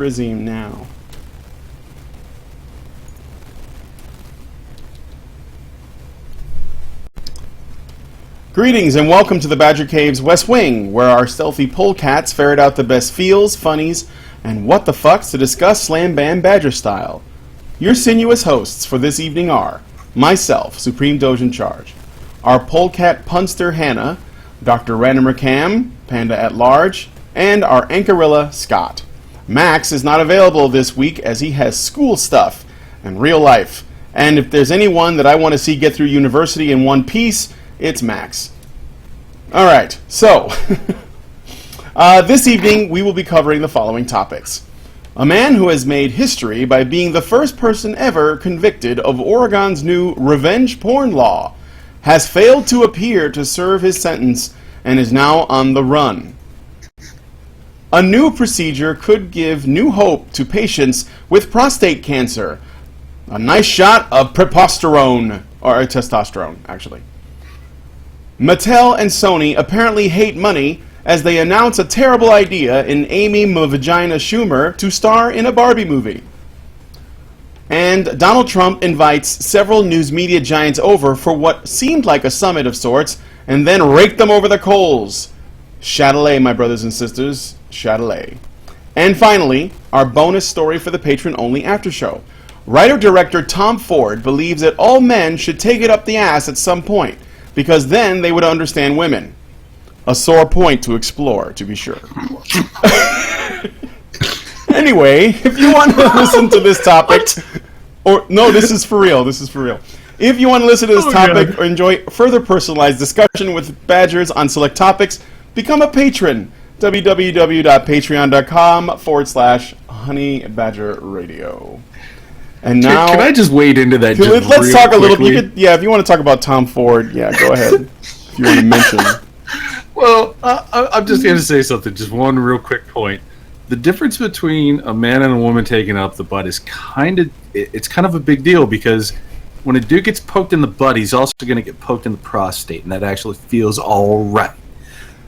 Resume now. Greetings and welcome to the Badger Cave's West Wing, where our stealthy polecats ferret out the best feels, funnies, and what the fucks to discuss Slam Bam Badger style. Your sinuous hosts for this evening are myself, Supreme Doge in Charge, our polecat punster Hannah, Dr. Randomer Cam, Panda at Large, and our Anchorilla Scott. Max is not available this week as he has school stuff and real life. And if there's anyone that I want to see get through university in one piece, it's Max. Alright, so this evening we will be covering the following topics. A man who has made history by being the first person ever convicted of Oregon's new revenge porn law has failed to appear to serve his sentence and is now on the run. A new procedure could give new hope to patients with prostate cancer. A nice shot of testosterone, actually. Mattel and Sony apparently hate money as they announce a terrible idea in Amy Vagina Schumer to star in a Barbie movie. And Donald Trump invites several news media giants over for what seemed like a summit of sorts, and then raked them over the coals. Chatelet, my brothers and sisters. Chatelet. And finally, our bonus story for the patron-only after show. Writer-director Tom Ford believes that all men should take it up the ass at some point, because then they would understand women. A sore point to explore, to be sure. Anyway, if you want to listen to this topic, this is for real. If you want to listen to this topic or enjoy further personalized discussion with Badgers on select topics, become a patron. www.patreon.com/honeybadgerradio. And now, can I just wade into that? Let's talk a little. If you want to talk about Tom Ford, go ahead. If you want to mention. Well, I'm just going to say something. Just one real quick point. The difference between a man and a woman taking up the butt is kind of a big deal, because when a dude gets poked in the butt, he's also going to get poked in the prostate, and that actually feels all right.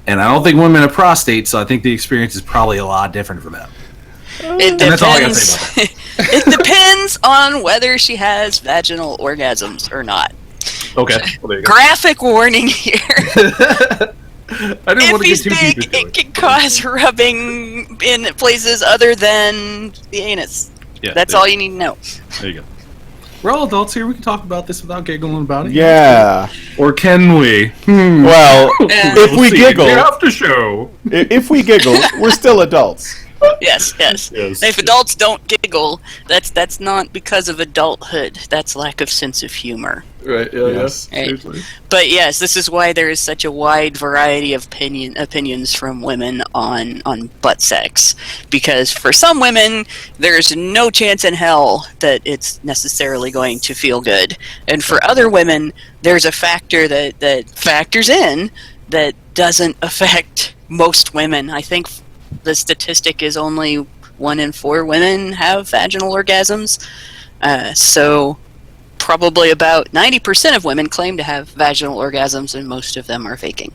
And I don't think women have prostate, so I think the experience is probably a lot different for them. It depends. That's all I gotta say about that. It depends on whether she has vaginal orgasms or not. Okay. Well, there you go. Graphic warning here. I didn't want to get If too he's deep big, into it can cause rubbing in places other tan the anus. Yeah, that's all you need to know. There you go. We're all adults here. We can talk about this without giggling about it. Yeah. Or can we? Well, if we giggle, after show. If we giggle, we're still adults. Yes. If adults don't giggle, that's not because of adulthood. That's lack of sense of humor. Right. Yes. Right. But yes, this is why there is such a wide variety of opinions from women on butt sex. Because for some women, there's no chance in hell that it's necessarily going to feel good, and for other women, there's a factor that factors in that doesn't affect most women. I think the statistic is only 1 in 4 women have vaginal orgasms. So probably about 90% of women claim to have vaginal orgasms, and most of them are faking.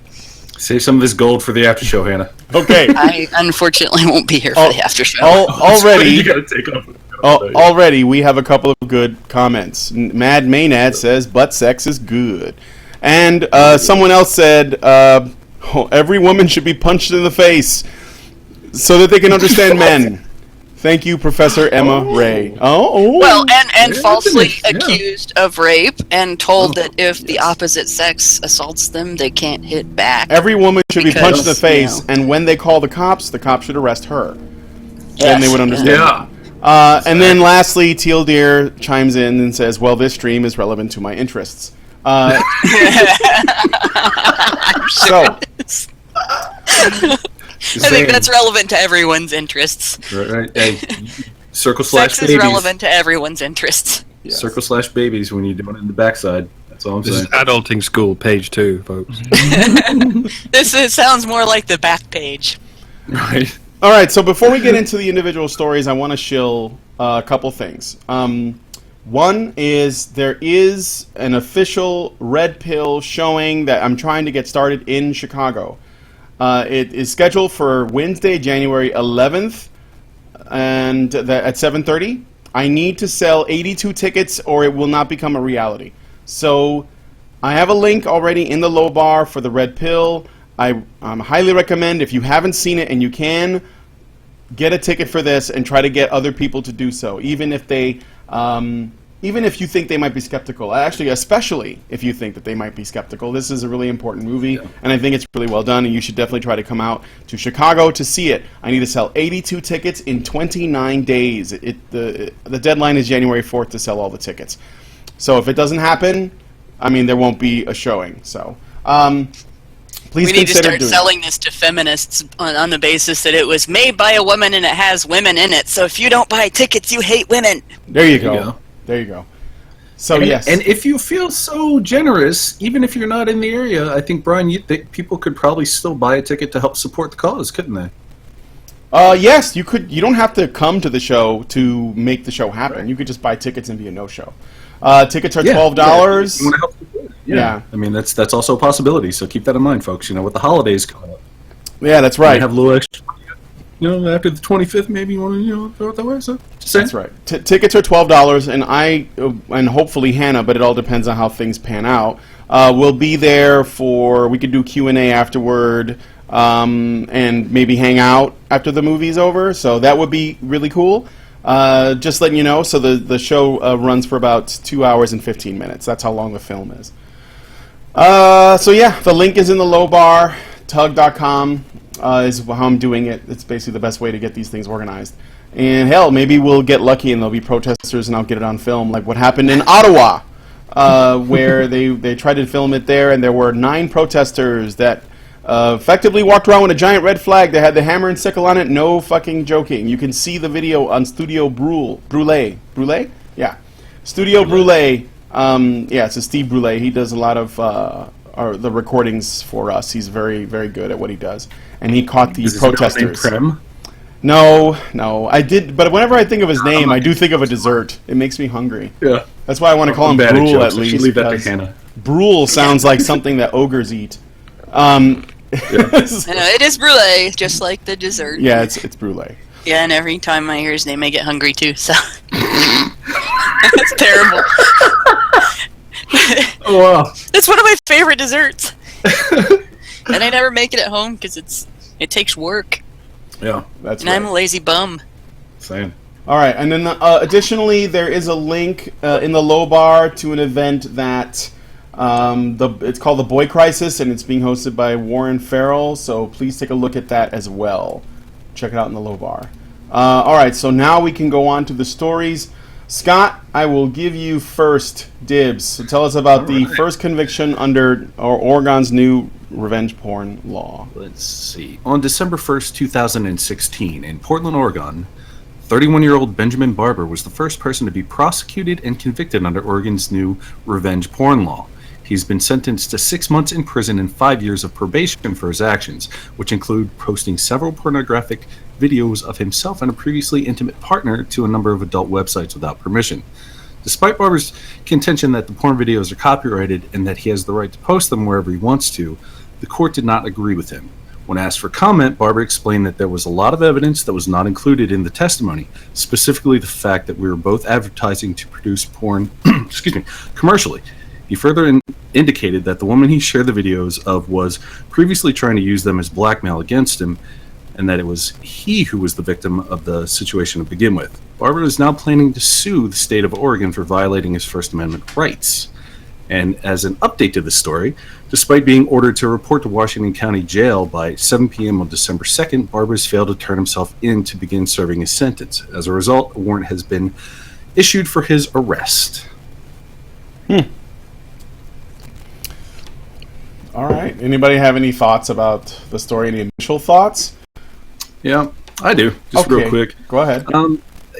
Save some of this gold for the after show, Hannah. Okay. I unfortunately won't be here for the after show. Already, you gotta take off. Already, we have a couple of good comments. Mad Maynard says, butt sex is good. And someone else said, every woman should be punched in the face so that they can understand men. Thank you, Professor Emma Ray. Well, and falsely accused of rape and told that if the opposite sex assaults them, they can't hit back. Every woman should be punched in the face, and when they call the cops should arrest her. Then they would understand. Yeah. And then lastly, Teal Deer chimes in and says, well, this stream is relevant to my interests. I think that's relevant to everyone's interests. Right. Hey, circle / Sex babies. is relevant to everyone's interests. Yes. Circle / babies when you're doing it in the backside. That's all I'm saying. This is Adulting School, page 2, folks. This sounds more like the back page. Right. All right, so before we get into the individual stories, I want to shill a couple things. One is there is an official red pill showing that I'm trying to get started in Chicago. It is scheduled for Wednesday, January 11th. and at 7:30. I need to sell 82 tickets or it will not become a reality. So I have a link already in the low bar for the Red Pill. I highly recommend, if you haven't seen it and you can, get a ticket for this and try to get other people to do so, even if they, even if you think they might be skeptical. Actually, especially if you think that they might be skeptical. This is a really important movie, and I think it's really well done, and you should definitely try to come out to Chicago to see it. I need to sell 82 tickets in 29 days. The deadline is January 4th to sell all the tickets. So if it doesn't happen, I mean, there won't be a showing. So please we need to start doing selling this to feminists on the basis that it was made by a woman and it has women in it. So if you don't buy tickets, you hate women. There you go. There you go. So yes, and if you feel so generous, even if you're not in the area, I think, Brian, people could probably still buy a ticket to help support the cause, couldn't they? Yes, you could. You don't have to come to the show to make the show happen. Right. You could just buy tickets and be a no-show. Tickets are $12. Yeah. You want to help support. Yeah. I mean, that's also a possibility. So keep that in mind, folks. You know, with the holidays coming up. Yeah, that's right. You have a little extra. You know, after the 25th, maybe you want to, throw it that way. So that's right. Tickets are $12, and hopefully Hannah, but it all depends on how things pan out. We'll be there we could do Q&A afterward, and maybe hang out after the movie's over. So that would be really cool. Just letting you know. So the show runs for about 2 hours and 15 minutes. That's how long the film is. So yeah, the link is in the low bar. Tug.com. Is how I'm doing it. It's basically the best way to get these things organized. And hell, maybe we'll get lucky and there'll be protesters and I'll get it on film, like what happened in Ottowa, where they tried to film it there, and there were 9 protesters that effectively walked around with a giant red flag. They had the hammer and sickle on it. No fucking joking. You can see the video on Studio Brûlé. Yeah, Studio Brûlé. Yeah, it's a Steve Brûlé. He does a lot of the recordings for us. He's very, very good at what he does. And he caught these protesters. Prem? No, I did. But whenever I think of his name, I do think of a dessert. It makes me hungry. Yeah, that's why I want to call him Brule at least. Leave that to Hannah. Brule sounds like something that ogres eat. No, it is brulee, just like the dessert. Yeah, it's brulee. Yeah, and every time I hear his name, I get hungry too. So it's terrible. Oh wow! It's one of my favorite desserts, and I never make it at home because it takes work. Yeah, that's and right. I'm a lazy bum. Same. All right, and then additionally, there is a link in the low bar to an event that it's called the Boy Crisis, and it's being hosted by Warren Farrell. So please take a look at that as well. Check it out in the low bar. All right, so now we can go on to the stories. Scott, I will give you first dibs. So tell us about the first conviction under Oregon's new revenge porn law. Let's see. On December 1st, 2016, in Portland, Oregon, 31-year-old Benjamin Barber was the first person to be prosecuted and convicted under Oregon's new revenge porn law. He's been sentenced to 6 months in prison and 5 years of probation for his actions, which include posting several pornographic videos of himself and a previously intimate partner to a number of adult websites without permission. Despite Barber's contention that the porn videos are copyrighted and that he has the right to post them wherever he wants to, the court did not agree with him. When asked for comment, Barber explained that there was a lot of evidence that was not included in the testimony, specifically the fact that we were both advertising to produce porn commercially. He further indicated that the woman he shared the videos of was previously trying to use them as blackmail against him, and that it was he who was the victim of the situation to begin with. Barber is now planning to sue the state of Oregon for violating his First Amendment rights. And as an update to this story, despite being ordered to report to Washington County Jail by 7 p.m. on December 2nd, Barber has failed to turn himself in to begin serving his sentence. As a result, a warrant has been issued for his arrest. All right. Anybody have any thoughts about the story? Any initial thoughts? Yeah, I do. Just real quick. Go ahead.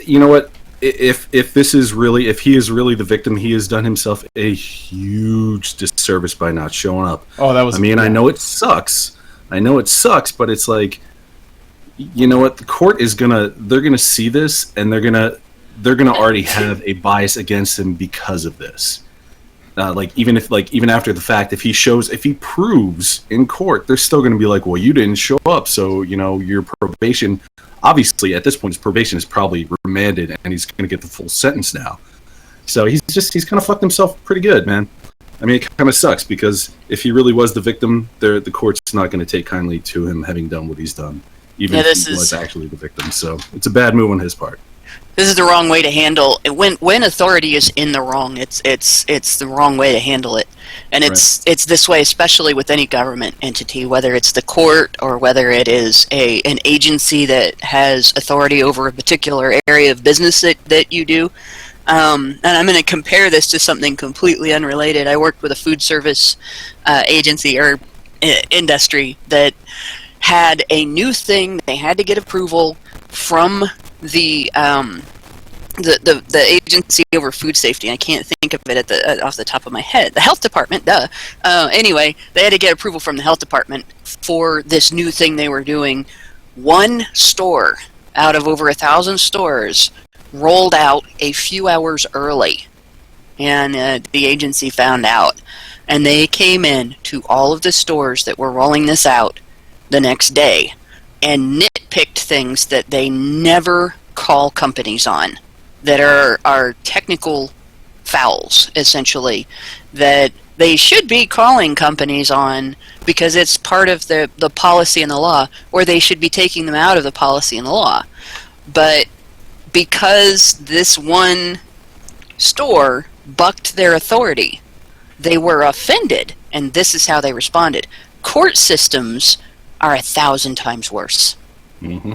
You know what? If he is really the victim, he has done himself a huge disservice by not showing up. Oh, that was. I mean, I know it sucks, but it's like, you know what? The court they're gonna see this, and they're gonna already have a bias against him because of this. Even after the fact, if he proves in court, they're still going to be like, well, you didn't show up, so your probation. Obviously, at this point, his probation is probably remanded, and he's going to get the full sentence now. So he's kind of fucked himself pretty good, man. I mean, it kind of sucks because if he really was the victim, the court's not going to take kindly to him having done what he's done, even if he was actually the victim. So it's a bad move on his part. This is the wrong way to handle when authority is in the wrong. It's the wrong way to handle it, and it's this way, especially with any government entity, whether it's the court or whether it is an agency that has authority over a particular area of business that you do. And I'm going to compare this to something completely unrelated. I worked with a food service agency or industry that had a new thing. They had to get approval from the agency over food safety. I can't think of it off the top of my head. The health department, duh. Anyway, they had to get approval from the health department for this new thing they were doing. One store out of over 1,000 stores rolled out a few hours early, and the agency found out, and they came in to all of the stores that were rolling this out the next day and nitpicked things that they never call companies on, that are technical fouls, essentially, that they should be calling companies on because it's part of the policy and the law, or they should be taking them out of the policy and the law. But because this one store bucked their authority, they were offended, and this is how they responded. Court systems are 1,000 times worse. Mm-hmm.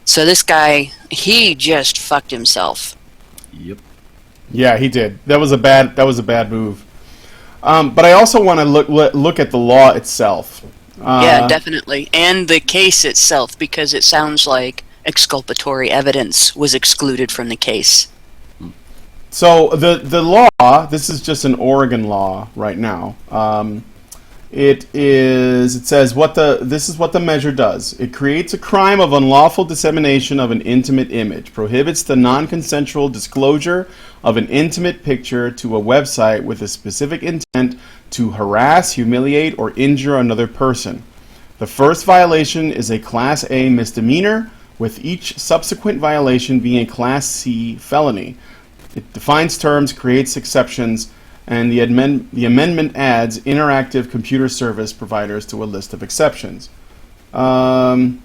So this guy, he just fucked himself. Yep. Yeah, he did. That was a bad move. But I also want to look at the law itself. Yeah, definitely, and the case itself, because it sounds like exculpatory evidence was excluded from the case. So the law, this is just an Oregon law right now. It says this is what the measure does. It creates a crime of unlawful dissemination of an intimate image, prohibits the non-consensual disclosure of an intimate picture to a website with a specific intent to harass, humiliate, or injure another person. The first violation is a Class A misdemeanor, with each subsequent violation being a Class C felony. It defines terms, creates exceptions, and the amendment adds interactive computer service providers to a list of exceptions. And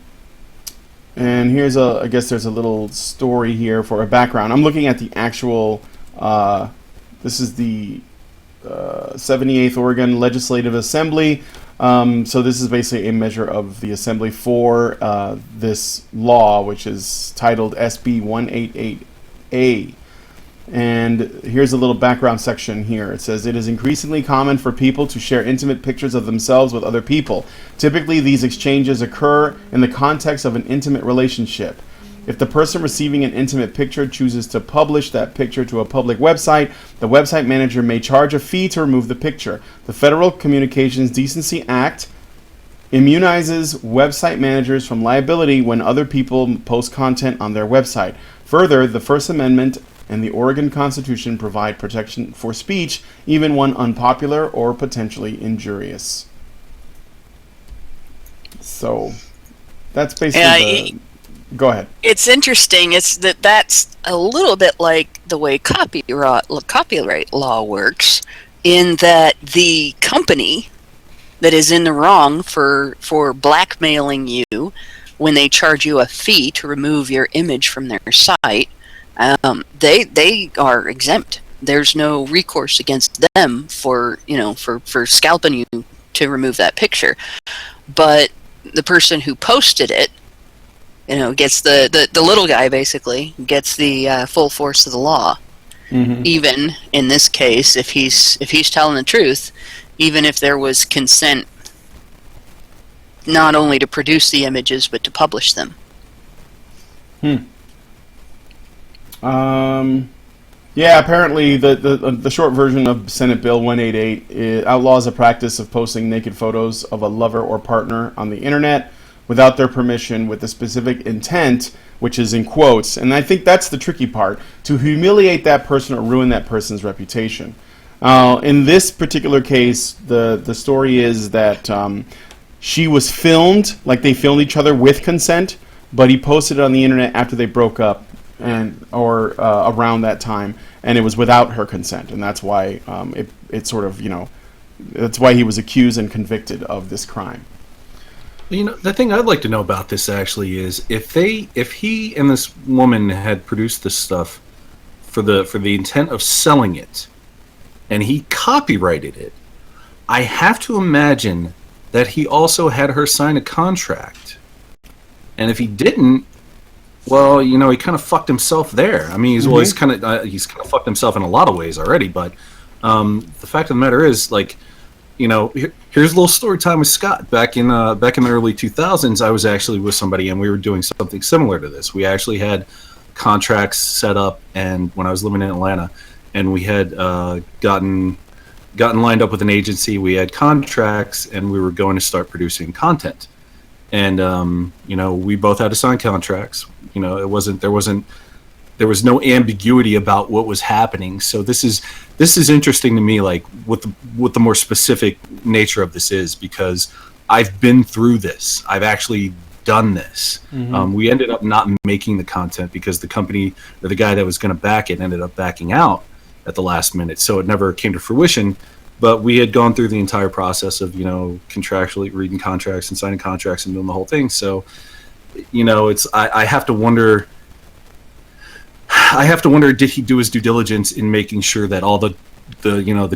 here's I guess there's a little story here for a background. I'm looking at the actual, this is the 78th Oregon Legislative Assembly. So this is basically a measure of the Assembly for this law, which is titled SB 188A. And here's a little background section here. It says, it is increasingly common for people to share intimate pictures of themselves with other people. Typically, these exchanges occur in the context of an intimate relationship. If the person receiving an intimate picture chooses to publish that picture to a public website, the website manager may charge a fee to remove the picture. The Federal Communications Decency Act immunizes website managers from liability when other people post content on their website. Further, the First Amendment and the Oregon Constitution provide protection for speech, even when unpopular or potentially injurious. So, that's basically Go ahead. It's interesting. That's a little bit like the way copyright law works, in that the company that is in the wrong for blackmailing you when they charge you a fee to remove your image from their site, they are exempt. There's no recourse against them for scalping you to remove that picture. But the person who posted it, gets the little guy basically gets the full force of the law. Mm-hmm. Even in this case, if he's telling the truth, even if there was consent not only to produce the images but to publish them. Yeah, apparently the short version of Senate Bill 188 outlaws a practice of posting naked photos of a lover or partner on the internet without their permission with a specific intent, which is in quotes, and I think that's the tricky part, to humiliate that person or ruin that person's reputation. In this particular case, the story is that she was filmed, like they filmed each other with consent, but he posted it on the internet after they broke up, or around that time, and it was without her consent, and that's why it sort of, that's why he was accused and convicted of this crime. The thing I'd like to know about this actually is if he and this woman had produced this stuff for the intent of selling it, and he copyrighted it, I have to imagine that he also had her sign a contract. And if he didn't, well, he kind of fucked himself there. I mean, he's kind of fucked himself in a lot of ways already. But the fact of the matter is, like, here's a little story time with Scott. Back in the early 2000s, I was actually with somebody, and we were doing something similar to this. We actually had contracts set up, and when I was living in Atlanta, and we had gotten lined up with an agency. We had contracts, and we were going to start producing content. And we both had to sign contracts. There was no ambiguity about what was happening. So this is interesting to me, like what the more specific nature of this is, because I've been through this. I've actually done this. We ended up not making the content because the company or the guy that was going to back it ended up backing out at the last minute, so it never came to fruition. But we had gone through the entire process of contractually reading contracts and signing contracts and doing the whole thing. So it's I have to wonder. Did he do his due diligence in making sure that all the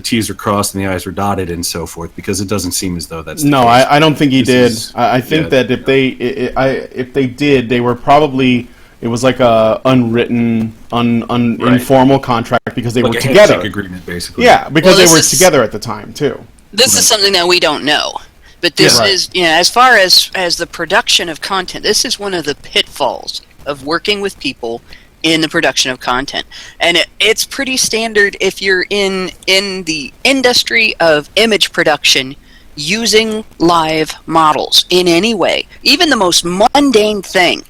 T's are crossed and the I's are dotted and so forth? Because it doesn't seem as though that's the case. I don't think he did. I think that if they did, they were probably, it was like a unwritten, informal contract because they like were a together. Handshake agreement, basically. Yeah, because they were together at the time too. This is something that we don't know. But this is, as far as the production of content, this is one of the pitfalls of working with people in the production of content. And it's pretty standard if you're in the industry of image production using live models in any way. Even the most mundane thing.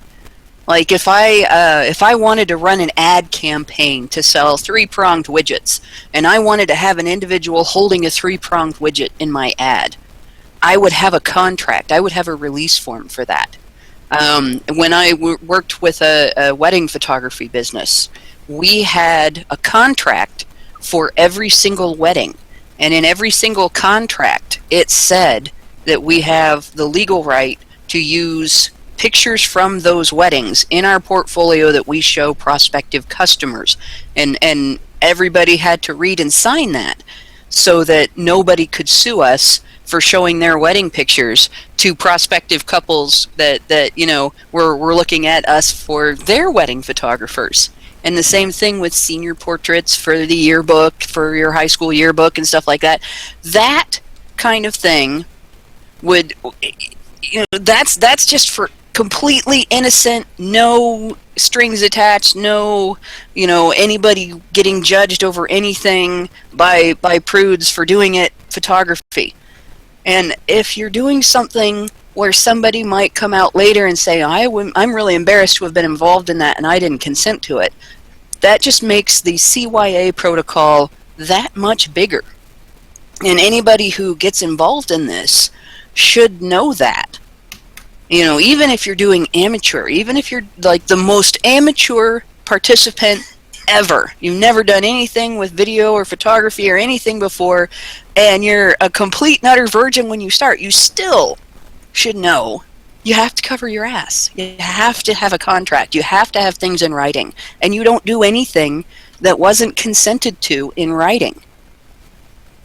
Like if I wanted to run an ad campaign to sell 3-pronged widgets, and I wanted to have an individual holding a 3-pronged widget in my ad, I would have a contract. I would have a release form for that. When I worked with a wedding photography business, we had a contract for every single wedding. And in every single contract, it said that we have the legal right to use pictures from those weddings in our portfolio that we show prospective customers. And everybody had to read and sign that so that nobody could sue us for showing their wedding pictures to prospective couples that were looking at us for their wedding photographers. And the same thing with senior portraits for the yearbook, for your high school yearbook and stuff like that. That kind of thing would, that's just for completely innocent, no strings attached, no, anybody getting judged over anything by prudes for doing it photography. And if you're doing something where somebody might come out later and say, I'm really embarrassed to have been involved in that and I didn't consent to it, that just makes the CYA protocol that much bigger. And anybody who gets involved in this should know that. Even if you're doing amateur, even if you're like the most amateur participant ever, you've never done anything with video or photography or anything before, and you're a complete and utter virgin when you start, you still should know you have to cover your ass. You have to have a contract. You have to have things in writing. And you don't do anything that wasn't consented to in writing.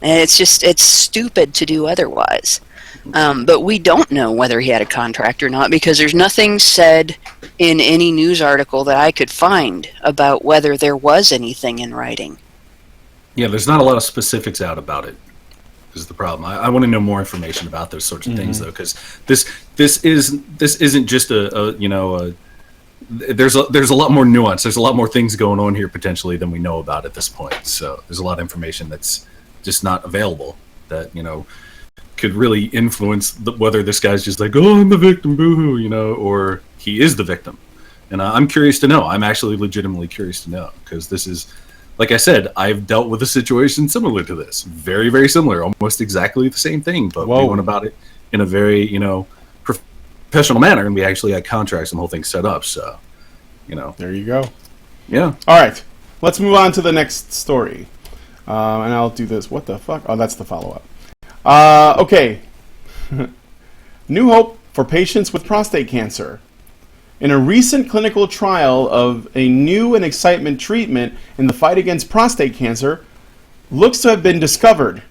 And it's stupid to do otherwise. But we don't know whether he had a contract or not because there's nothing said in any news article that I could find about whether there was anything in writing. Yeah, there's not a lot of specifics out about it. Is the problem. I want to know more information about those sorts of things, though, because this isn't just there's a lot more nuance. There's a lot more things going on here potentially than we know about at this point. So there's a lot of information that's just not available that could really influence whether this guy's just like, oh, I'm the victim, boo-hoo, or he is the victim. And I'm curious to know. I'm actually legitimately curious to know because this is like I said, I've dealt with a situation similar to this. Very, very similar. Almost exactly the same thing. But we went about it in a very, professional manner. And we actually had contracts and the whole thing set up. So, There you go. Yeah. All right. Let's move on to the next story. And I'll do this. What the fuck? Oh, that's the follow-up. Okay. New hope for patients with prostate cancer. In a recent clinical trial of a new and excitement treatment in the fight against prostate cancer, looks to have been discovered.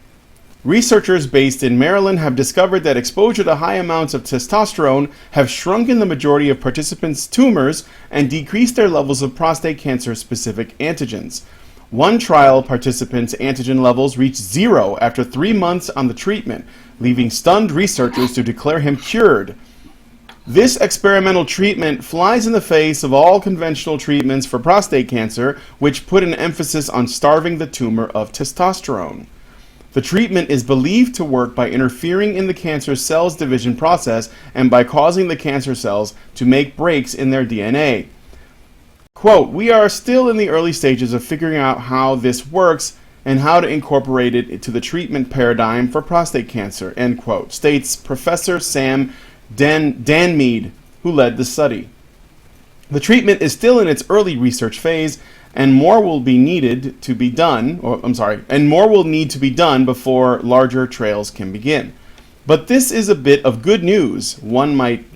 Researchers based in Maryland have discovered that exposure to high amounts of testosterone have shrunken the majority of participants' tumors and decreased their levels of prostate cancer-specific antigens. One trial participant's antigen levels reached 0 after 3 months on the treatment, leaving stunned researchers to declare him cured. This experimental treatment flies in the face of all conventional treatments for prostate cancer, which put an emphasis on starving the tumor of testosterone. The treatment is believed to work by interfering in the cancer cell's division process and by causing the cancer cells to make breaks in their DNA. Quote, "We are still in the early stages of figuring out how this works and how to incorporate it into the treatment paradigm for prostate cancer," end quote, states Professor Sam Danmead, who led the study. The treatment is still in its early research phase, and more will need to be done before larger trials can begin. But this is a bit of good news. Might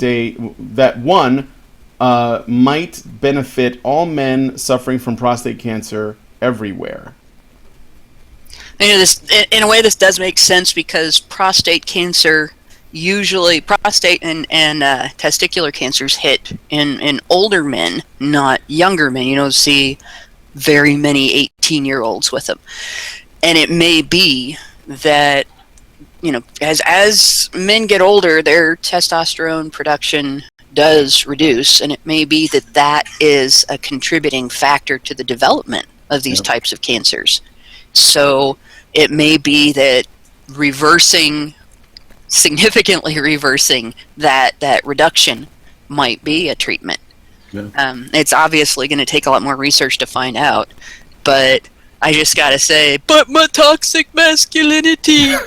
benefit all men suffering from prostate cancer everywhere. This, in a way, this does make sense because prostate cancer, usually prostate and testicular cancers hit in older men, not younger men. You don't see very many 18-year-olds with them. And it may be that, as men get older, their testosterone production does reduce, and it may be that is a contributing factor to the development of these types of cancers. So it may be that significantly reversing that reduction might be a treatment. Yeah. It's obviously going to take a lot more research to find out, but I just got to say, but my toxic masculinity. You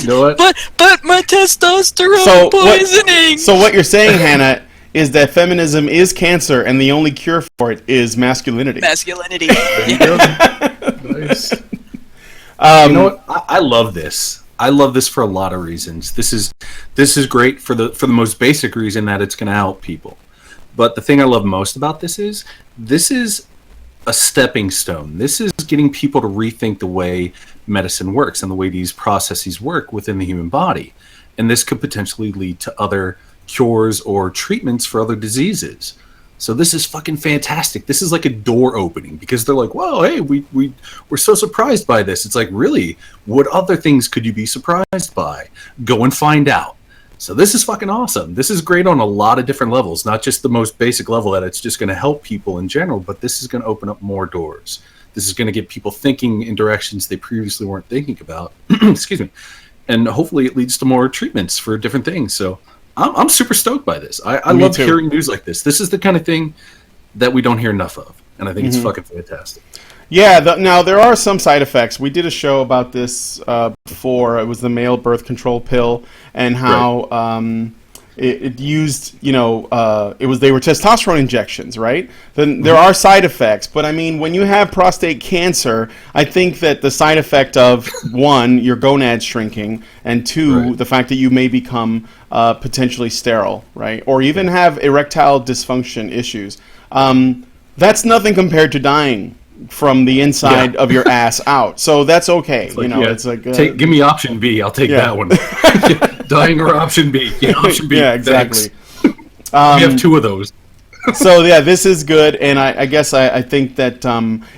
know what? But my testosterone poisoning. So what you're saying, Hannah, is that feminism is cancer and the only cure for it is masculinity. Masculinity. There you go. Nice. You know what? I love this. I love this for a lot of reasons. This is great for the most basic reason that it's going to help people. But the thing I love most about this is a stepping stone. This is getting people to rethink the way medicine works and the way these processes work within the human body. And this could potentially lead to other cures or treatments for other diseases. So this is fucking fantastic. This is like a door opening because they're like, whoa, hey, we're so surprised by this. It's like, really, what other things could you be surprised by? Go and find out. So this is fucking awesome. This is great on a lot of different levels, not just the most basic level that it's just going to help people in general, but this is going to open up more doors. This is going to get people thinking in directions they previously weren't thinking about. Excuse me. And hopefully it leads to more treatments for different things. So I'm super stoked by this. I love hearing news like this. This is the kind of thing that we don't hear enough of, and I think it's fucking fantastic. Yeah, now there are some side effects. We did a show about this before. It was the male birth control pill and how it used, they were testosterone injections, right? Then there are side effects, but I mean, when you have prostate cancer, I think that the side effect of one, your gonads shrinking, and two, the fact that you may become potentially sterile, right, or even have erectile dysfunction issues. That's nothing compared to dying from the inside of your ass out. So that's okay. It's like, it's like give me option B. I'll take that one. Dying or option B. Yeah, option B. Yeah, exactly. We have two of those. So yeah, this is good, and I guess I think that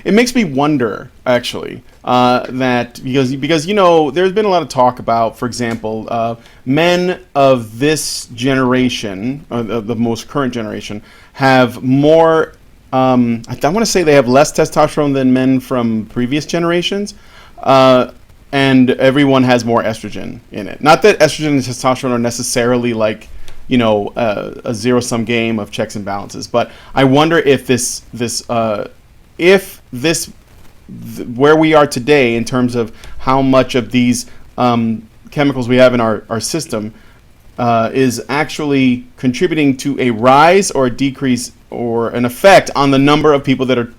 it makes me wonder actually that because there's been a lot of talk about, for example, men of this generation, of the most current generation, have more. I want to say they have less testosterone than men from previous generations, and everyone has more estrogen in it. Not that estrogen and testosterone are necessarily like, a zero-sum game of checks and balances, but I wonder if this if where we are today in terms of how much of these chemicals we have in our system is actually contributing to a rise or a decrease or an effect on the number of people that are,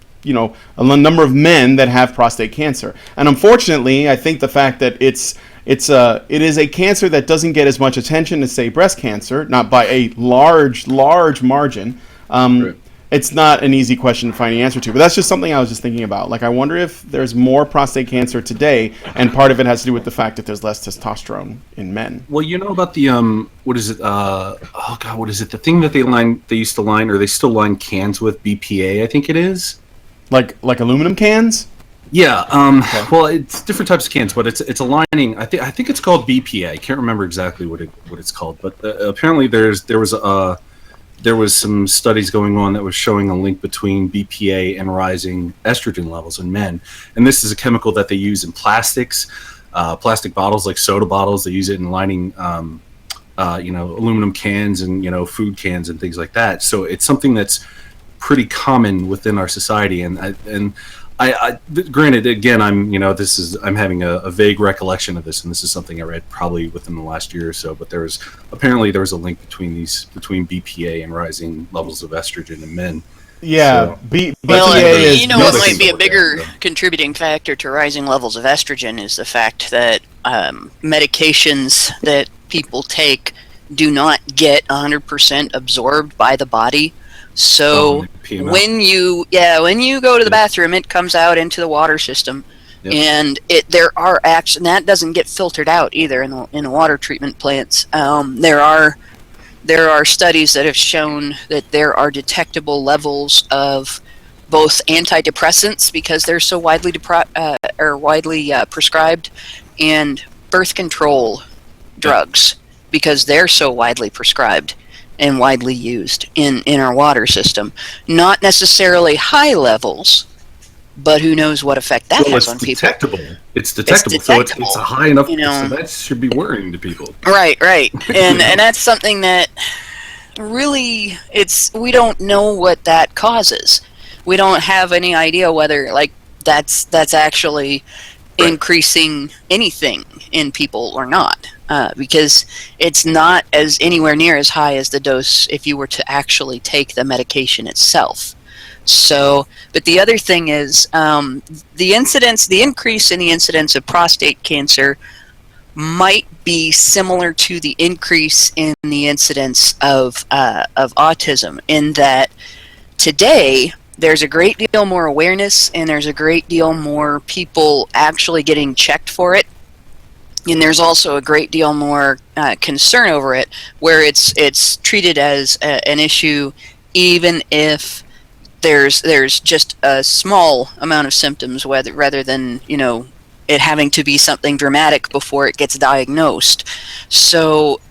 a number of men that have prostate cancer. And unfortunately, I think the fact that it is a cancer that doesn't get as much attention as, say, breast cancer, not by a large margin. Right. It's not an easy question to find the answer to, but that's just something I was just thinking about. Like, I wonder if there's more prostate cancer today, and part of it has to do with the fact that there's less testosterone in men. Well, you know about the what is it? What is it? The thing that they used to line, or they still line cans with BPA, I think it is. Like aluminum cans? Yeah. Okay. Well, it's different types of cans, but it's a lining. I think it's called BPA. I can't remember exactly what it's called, but apparently there was some studies going on that was showing a link between BPA and rising estrogen levels in men. And this is a chemical that they use in plastics, plastic bottles like soda bottles. They use it in lining, aluminum cans and, food cans and things like that. So it's something that's pretty common within our society. And I granted, again, I'm having a vague recollection of this, and this is something I read probably within the last year or so. But there was a link between BPA and rising levels of estrogen in men. Yeah, so, BPA what might be a bigger contributing factor to rising levels of estrogen is the fact that medications that people take do not get 100% absorbed by the body. So when you go to the bathroom, it comes out into the water system, and there that doesn't get filtered out either in the water treatment plants. There are studies that have shown that there are detectable levels of both antidepressants because they're so widely prescribed, and birth control drugs because they're so widely prescribed and widely used in our water system. Not necessarily high levels, but who knows what effect that has on people. It's detectable, so it's a high enough, so that should be worrying to people. Right. And that's something that really, we don't know what that causes. We don't have any idea whether, that's actually increasing anything in people or not. Because it's not anywhere near as high as the dose if you were to actually take the medication itself. So, but the other thing is the increase in the incidence of prostate cancer might be similar to the increase in the incidence of autism, in that today there's a great deal more awareness and there's a great deal more people actually getting checked for it. And there's also a great deal more concern over it, where it's treated as an issue, even if there's just a small amount of symptoms, rather than it having to be something dramatic before it gets diagnosed. So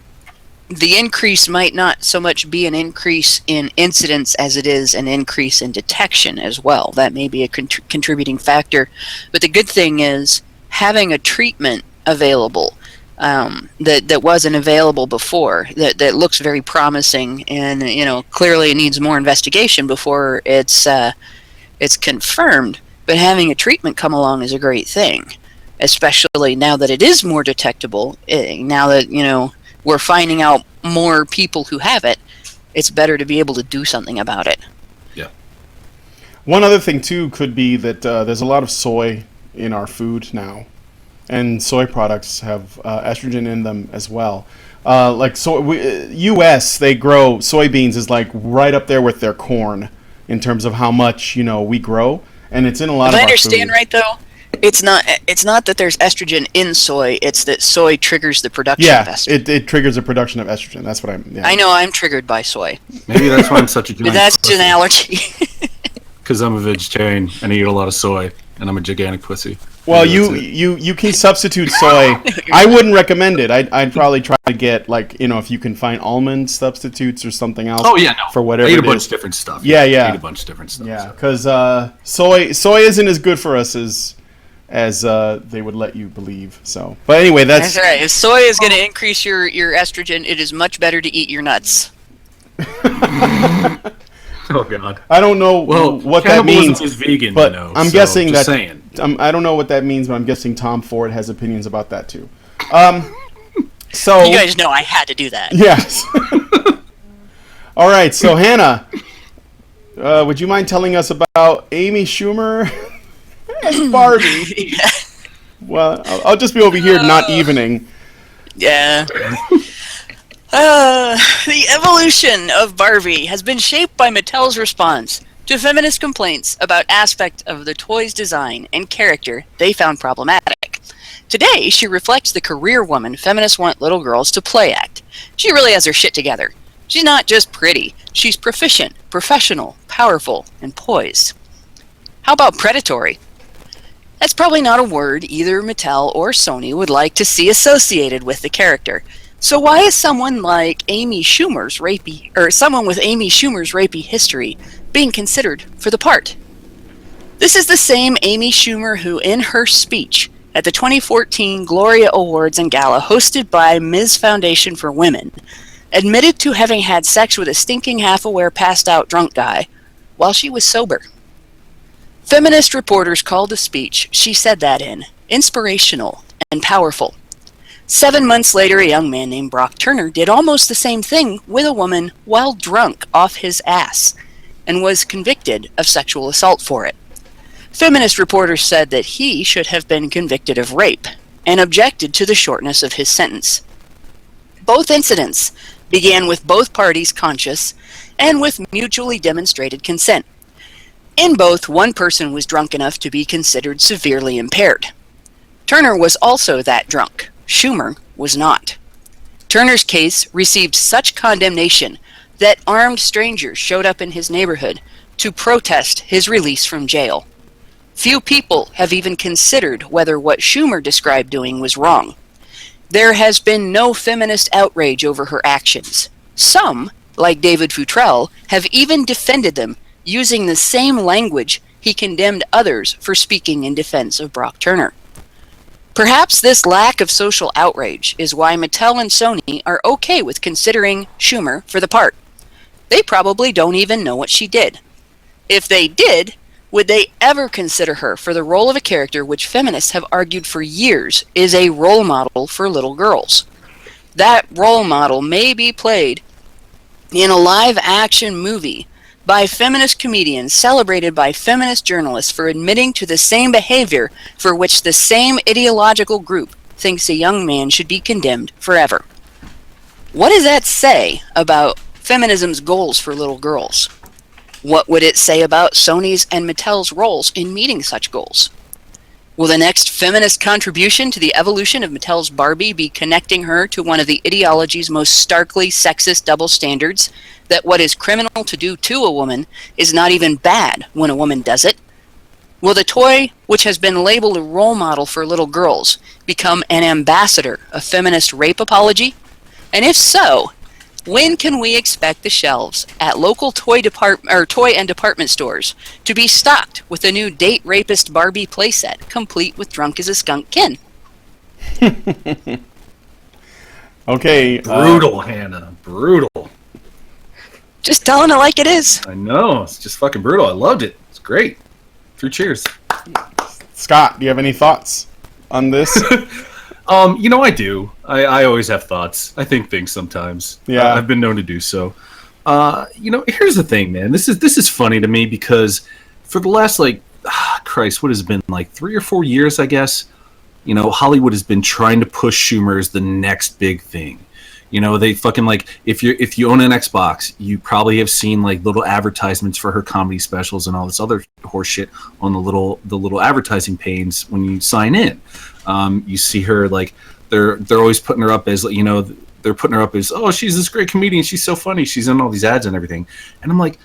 the increase might not so much be an increase in incidence as it is an increase in detection as well. That may be a contributing factor. But the good thing is having a treatment available that wasn't available before, that looks very promising, and clearly it needs more investigation before it's confirmed, but having a treatment come along is a great thing, especially now that it is more detectable. Now that we're finding out more people who have it, it's better to be able to do something about it. Yeah. One other thing too could be that there's a lot of soy in our food now. And soy products have estrogen in them as well. U.S., they grow soybeans is right up there with their corn in terms of how much we grow, and it's in a lot of our food. If I understand right, though, it's not that there's estrogen in soy; it's that soy triggers the production of estrogen. It triggers the production of estrogen. That's what I know. I'm triggered by soy. Maybe that's why I'm such a giant. But that's an allergy. Because I'm a vegetarian and I eat a lot of soy, and I'm a gigantic pussy. Well, you can substitute soy. I wouldn't recommend it. I'd probably try to get if you can find almond substitutes or something else. Oh yeah, no. For whatever. I eat a bunch of different stuff. Yeah. I eat a bunch of different stuff. Yeah, because soy isn't as good for us as they would let you believe. So, but anyway, that's right. If soy is going to increase your estrogen, it is much better to eat your nuts. Oh God. I don't know what that means. Is vegan, but you know, I'm so guessing just that. Saying. I don't know what that means, but I'm guessing Tom Ford has opinions about that too. So You guys know I had to do that. yes. All right, so Hannah, would you mind telling us about Amy Schumer and Barbie? Yeah. Well, I'll just be over here not evening. Yeah. The evolution of Barbie has been shaped by Mattel's response to feminist complaints about aspects of the toy's design and character they found problematic. Today, she reflects the career woman feminists want little girls to play at. She really has her shit together. She's not just pretty, she's proficient, professional, powerful, and poised. How about predatory? That's probably not a word either Mattel or Sony would like to see associated with the character. So why is someone like Amy Schumer's rapey, or someone with Amy Schumer's rapey history being considered for the part? This is the same Amy Schumer who, in her speech at the 2014 Gloria Awards and Gala hosted by Ms. Foundation for Women, admitted to having had sex with a stinking half-aware passed-out drunk guy while she was sober. Feminist reporters called the speech she said that in inspirational and powerful. 7 months later, a young man named Brock Turner did almost the same thing with a woman while drunk off his ass and was convicted of sexual assault for it. Feminist reporters said that he should have been convicted of rape and objected to the shortness of his sentence. Both incidents began with both parties conscious and with mutually demonstrated consent. In both, one person was drunk enough to be considered severely impaired. Turner was also that drunk. Schumer was not. Turner's case received such condemnation that armed strangers showed up in his neighborhood to protest his release from jail. Few people have even considered whether what Schumer described doing was wrong. There has been no feminist outrage over her actions. Some, like David Futrell, have even defended them using the same language he condemned others for speaking in defense of Brock Turner. Perhaps this lack of social outrage is why Mattel and Sony are okay with considering Schumer for the part. They probably don't even know what she did. If they did, would they ever consider her for the role of a character which feminists have argued for years is a role model for little girls? That role model may be played in a live-action movie by feminist comedians celebrated by feminist journalists for admitting to the same behavior for which the same ideological group thinks a young man should be condemned forever. What does that say about feminism's goals for little girls? What would it say about Sony's and Mattel's roles in meeting such goals? Will the next feminist contribution to the evolution of Mattel's Barbie be connecting her to one of the ideology's most starkly sexist double standards, that what is criminal to do to a woman is not even bad when a woman does it? Will the toy, which has been labeled a role model for little girls, become an ambassador of feminist rape apology? And if so, when can we expect the shelves at local toy and department stores to be stocked with a new date rapist Barbie playset, complete with Drunk as a Skunk Kin? Okay. Brutal, Hannah. Brutal. Just telling it like it is. I know. It's just fucking brutal. I loved it. It's great. 3 cheers. Scott, do you have any thoughts on this? I do. I always have thoughts. I think things sometimes. Yeah. I've been known to do so. Here's the thing, man. This is funny to me because for the last, Christ, what has it been, 3 or 4 years, I guess, Hollywood has been trying to push Schumer as the next big thing. They fucking, if you own an Xbox, you probably have seen little advertisements for her comedy specials and all this other horse shit on the little advertising panes when you sign in. You see her they're always putting her up as they're putting her up as, oh, she's this great comedian, she's so funny, she's in all these ads and everything. And I'm like,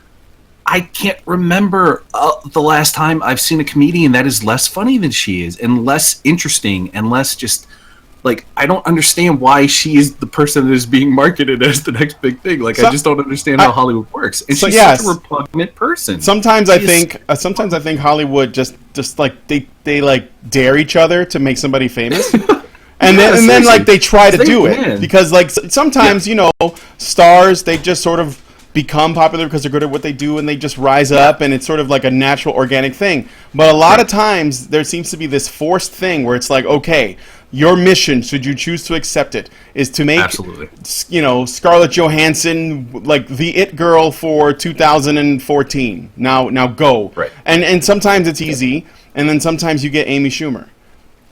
I can't remember the last time I've seen a comedian that is less funny than she is and less interesting and less just I don't understand why she is the person that is being marketed as the next big thing. I just don't understand how Hollywood works. And she's such a repugnant person. Sometimes I think Hollywood just they dare each other to make somebody famous. And then they try to do it because sometimes stars, they just sort of become popular because they're good at what they do and they just rise up, and it's sort of like a natural, organic thing. But a lot of times there seems to be this forced thing where it's like, okay, your mission, should you choose to accept it, is to make, Scarlett Johansson like the it girl for 2014. Now go. Right. And sometimes it's easy, and then sometimes you get Amy Schumer.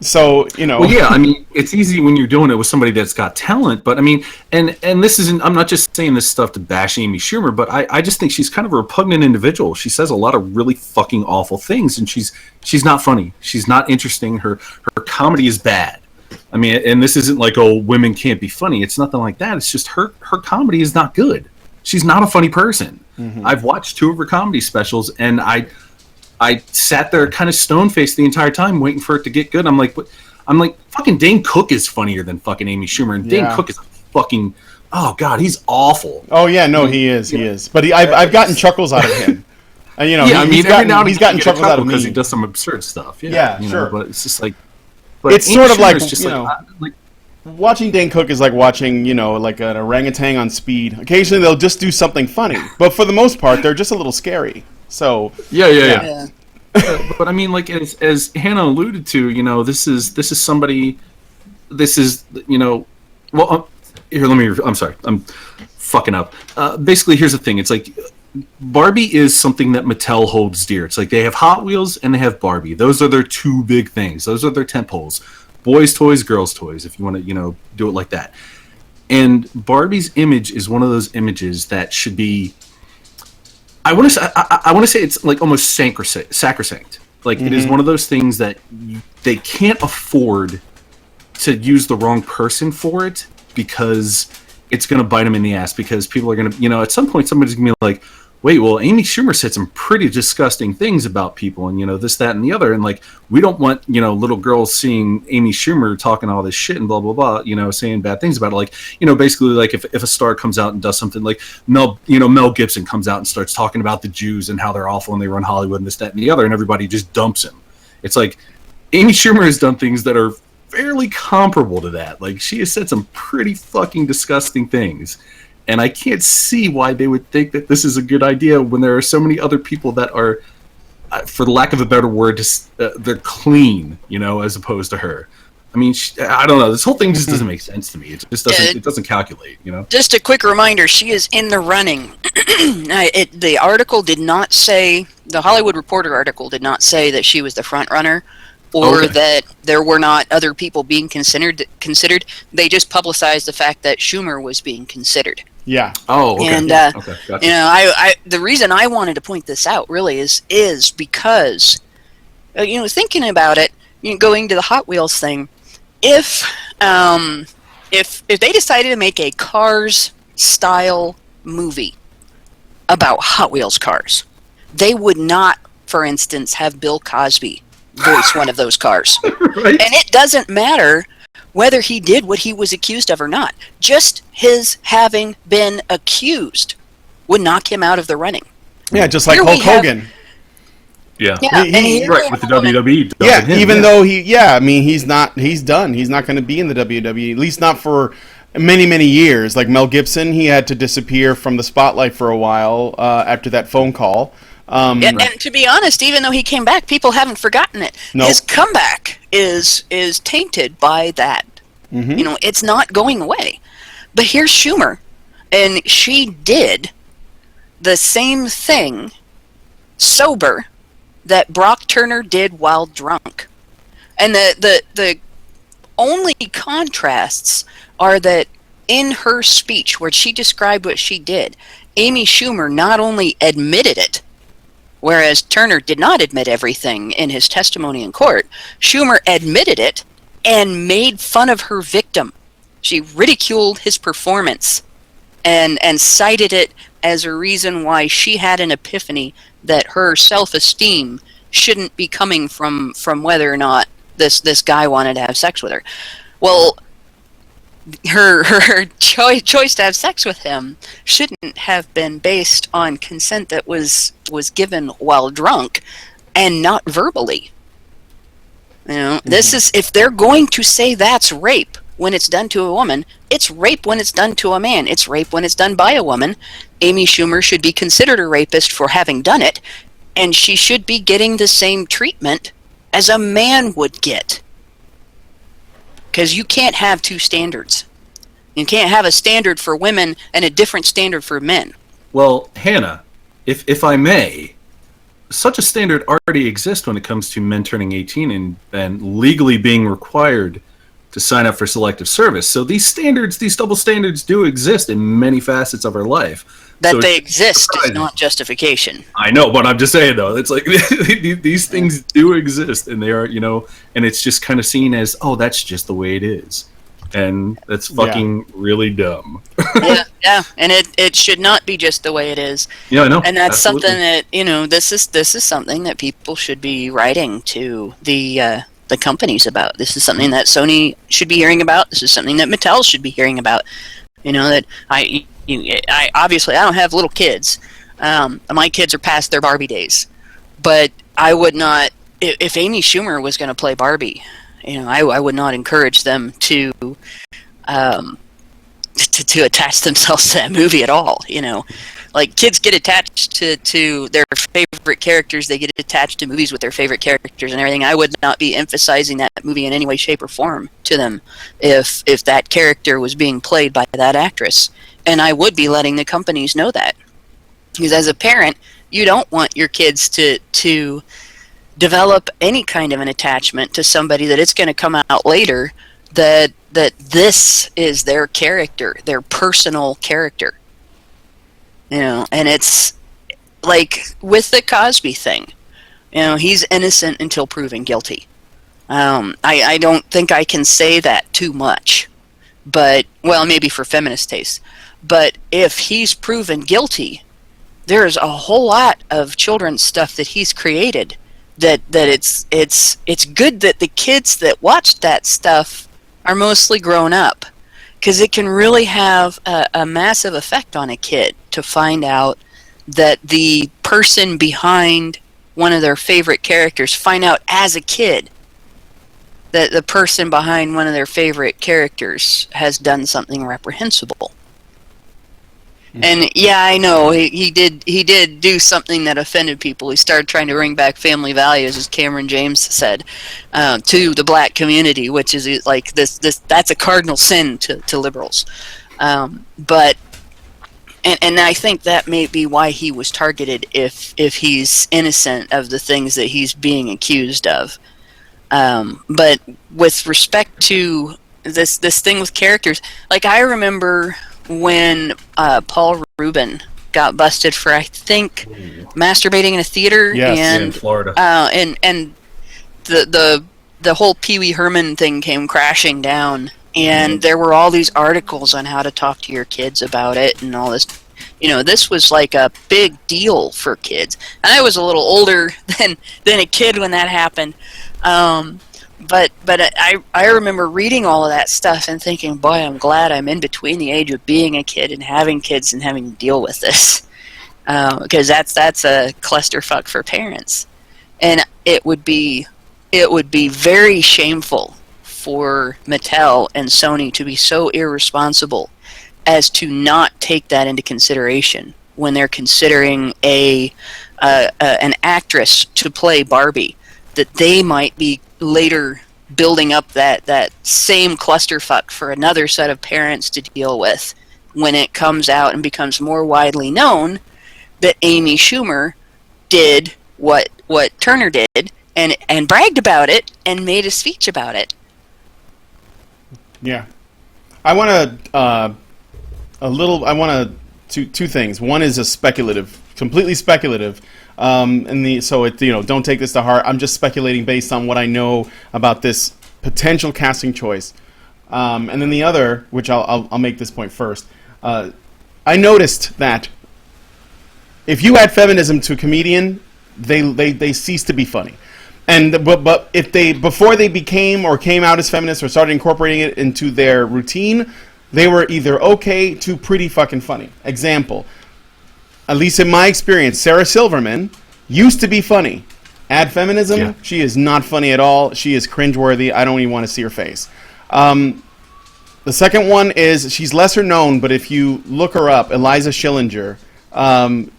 So, Well, yeah, I mean, it's easy when you're doing it with somebody that's got talent, but I mean, and this isn't, I'm not just saying this stuff to bash Amy Schumer, but I just think she's kind of a repugnant individual. She says a lot of really fucking awful things, and she's not funny. She's not interesting. Her comedy is bad. I mean, and this isn't like, oh, women can't be funny. It's nothing like that. It's just her comedy is not good. She's not a funny person. Mm-hmm. I've watched 2 of her comedy specials, and I sat there kind of stone-faced the entire time waiting for it to get good. I'm like, fucking Dane Cook is funnier than fucking Amy Schumer, and Dane Cook is a fucking, oh god, he's awful. Oh yeah, no, he is. But I've gotten chuckles out of him. And he's gotten chuckles out of me because he does some absurd stuff. Yeah, sure. But it's just like, it's Amy sort of Schumer like, watching Dane Cook is like watching, like an orangutan on speed. Occasionally they'll just do something funny, but for the most part, they're just a little scary. So yeah. But I mean, like as Hannah alluded to, this is somebody. This is well, here. I'm sorry. I'm fucking up. Basically, here's the thing. It's like Barbie is something that Mattel holds dear. It's like they have Hot Wheels and they have Barbie. Those are their 2 big things. Those are their tentpoles. Boys' toys, girls' toys. If you want to, do it like that. And Barbie's image is one of those images that should be. I want to say it's like almost sacrosanct. Like it is one of those things that they can't afford to use the wrong person for it, because it's going to bite them in the ass, because people are going to, at some point somebody's going to be like, wait, well, Amy Schumer said some pretty disgusting things about people, and this, that, and the other, and like we don't want little girls seeing Amy Schumer talking all this shit and blah blah blah, saying bad things about it. Like basically, like if a star comes out and does something, like Mel Gibson comes out and starts talking about the Jews and how they're awful and they run Hollywood and this, that, and the other, and everybody just dumps him. It's like Amy Schumer has done things that are fairly comparable to that. Like she has said some pretty fucking disgusting things. And I can't see why they would think that this is a good idea when there are so many other people that are, for the lack of a better word, just they're clean, as opposed to her. I mean, I don't know. This whole thing just doesn't make sense to me. It just doesn't. It doesn't calculate. Just a quick reminder: she is in the running. The article did not say. The Hollywood Reporter article did not say that she was the front runner, or that there were not other people being considered. They just publicized the fact that Schumer was being considered. Yeah. Oh, okay. And gotcha. I the reason I wanted to point this out really is because thinking about it, going to the Hot Wheels thing, if they decided to make a Cars style movie about Hot Wheels cars, they would not, for instance, have Bill Cosby voice one of those cars. Right. And it doesn't matter whether he did what he was accused of or not. Just his having been accused would knock him out of the running. Yeah, just like Hulk Hogan. Yeah, right, with the WWE. Yeah, even though he's done. He's not going to be in the WWE, at least not for many, many years. Like Mel Gibson, he had to disappear from the spotlight for a while after that phone call. And to be honest, even though he came back, people haven't forgotten it. Nope. His comeback is tainted by that. Mm-hmm. It's not going away. But here's Schumer, and she did the same thing sober that Brock Turner did while drunk. And the only contrasts are that in her speech where she described what she did, Amy Schumer not only admitted it, whereas Turner did not admit everything in his testimony in court, Schumer admitted it and made fun of her victim. She ridiculed his performance and cited it as a reason why she had an epiphany that her self-esteem shouldn't be coming from whether or not this guy wanted to have sex with her. Well, her choice to have sex with him shouldn't have been based on consent that was given while drunk and not verbally. This is, if they're going to say that's rape, when it's done to a woman. It's rape when it's done to a man. It's rape when it's done by a woman. Amy Schumer should be considered a rapist for having done it, and she should be getting the same treatment as a man would get. Because you can't have two standards. You can't have a standard for women and a different standard for men. Well, Hannah, if I may, such a standard already exists when it comes to men turning 18 and legally being required to sign up for selective service. So these standards, these double standards do exist in many facets of our life. That So they it's exist is surprising. not justification. I know, but I'm just saying, though, it's like these things do exist, and they are, and it's just kind of seen as, oh, that's just the way it is. And that's fucking really dumb. yeah, and it should not be just the way it is. Yeah, I know. And that's Absolutely. something that this is something that people should be writing to the companies about. This is something that Sony should be hearing about. This is something that Mattel should be hearing about. That I obviously I don't have little kids. My kids are past their Barbie days, but I would not, if Amy Schumer was going to play Barbie, I would not encourage them to attach themselves to that movie at all. Like, kids get attached to their favorite characters. They get attached to movies with their favorite characters and everything. I would not be emphasizing that movie in any way, shape, or form to them if that character was being played by that actress. And I would be letting the companies know that. Because as a parent, you don't want your kids to develop any kind of an attachment to somebody that it's going to come out later that this is their character, their personal character. And it's like with the Cosby thing, he's innocent until proven guilty. I don't think I can say that too much, but, well, maybe for feminist taste. But if he's proven guilty, there's a whole lot of children's stuff that he's created that it's good that the kids that watch that stuff are mostly grown up, because it can really have a massive effect on a kid to find out that the person behind one of their favorite characters, find out as a kid that the person behind one of their favorite characters has done something reprehensible. And yeah, I know he did do something that offended people. He started trying to bring back family values, as Cameron James said, to the black community, which is like this that's a cardinal sin to liberals. But I think that may be why he was targeted if he's innocent of the things that he's being accused of. But with respect to this thing with characters, like, I remember when Paul Rubin got busted for, I think, masturbating in a theater, and in Florida, and the whole Pee Wee Herman thing came crashing down, and there were all these articles on how to talk to your kids about it and all this. This was like a big deal for kids, and I was a little older than a kid when that happened. But I remember reading all of that stuff and thinking, boy, I'm glad I'm in between the age of being a kid and having kids and having to deal with this, because that's a clusterfuck for parents, and it would be very shameful for Mattel and Sony to be so irresponsible as to not take that into consideration when they're considering an actress to play Barbie, that they might be later building up that same clusterfuck for another set of parents to deal with when it comes out and becomes more widely known that Amy Schumer did what Turner did and bragged about it and made a speech about it. Yeah. I want two things. One is completely speculative. Don't take this to heart. I'm just speculating based on what I know about this potential casting choice. And then the other, which I'll make this point first. I noticed that if you add feminism to a comedian, they cease to be funny. But if before they became or came out as feminists or started incorporating it into their routine, they were either okay to pretty fucking funny. Example. At least in my experience, Sarah Silverman used to be funny. Add feminism, She is not funny at all. She is cringeworthy. I don't even want to see her face. The second one is she's lesser known, but if you look her up, Eliza Schillinger.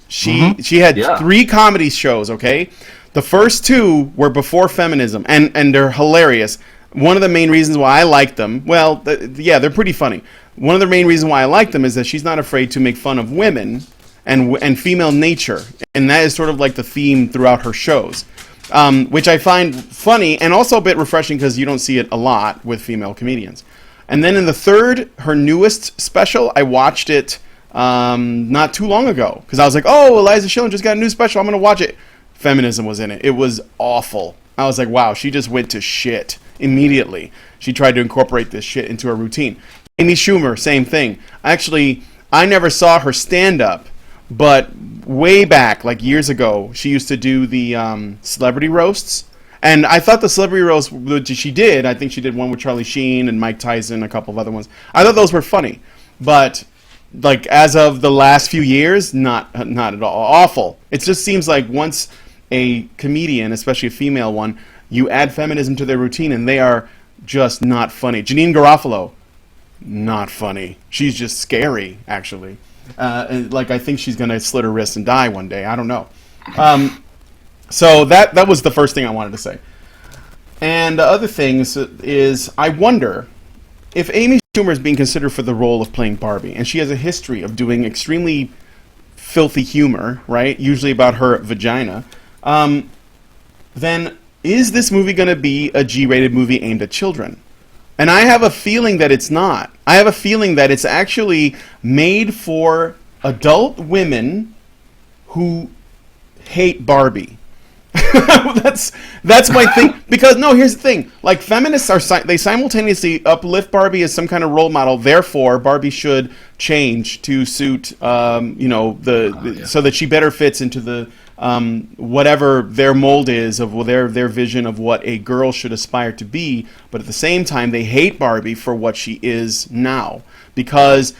She had 3 comedy shows. Okay, the first 2 were before feminism, and they're hilarious. One of the main reasons why I like them, they're pretty funny. One of the main reasons why I like them is that she's not afraid to make fun of women and female nature, and that is sort of like the theme throughout her shows, which I find funny and also a bit refreshing because you don't see it a lot with female comedians. And then in the third, her newest special, I watched it not too long ago because I was like, oh, Eliza Schilling just got a new special. I'm going to watch it. Feminism was in it. It was awful. I was like, wow, she just went to shit immediately. She tried to incorporate this shit into her routine. Amy Schumer, same thing. Actually, I never saw her stand-up, but way back, like years ago, she used to do the celebrity roasts. And I thought the celebrity roast she did, I think she did one with Charlie Sheen and Mike Tyson, a couple of other ones. I thought those were funny. But, like, as of the last few years, not at all. Awful. It just seems like once a comedian, especially a female one, you add feminism to their routine and they are just not funny. Janine Garofalo, not funny. She's just scary, actually. And, like, I think she's going to slit her wrist and die one day. I don't know. So that was the first thing I wanted to say. And the other thing is I wonder if Amy Schumer is being considered for the role of playing Barbie, and she has a history of doing extremely filthy humor, right? Usually about her vagina. Then is this movie going to be a G-rated movie aimed at children? And I have a feeling that it's not. I have a feeling that it's actually made for adult women who hate Barbie. that's my thing, because no, here's the thing, like, feminists they simultaneously uplift Barbie as some kind of role model, therefore Barbie should change to suit so that she better fits into the whatever their mold is of their vision of what a girl should aspire to be. But at the same time they hate Barbie for what she is now, because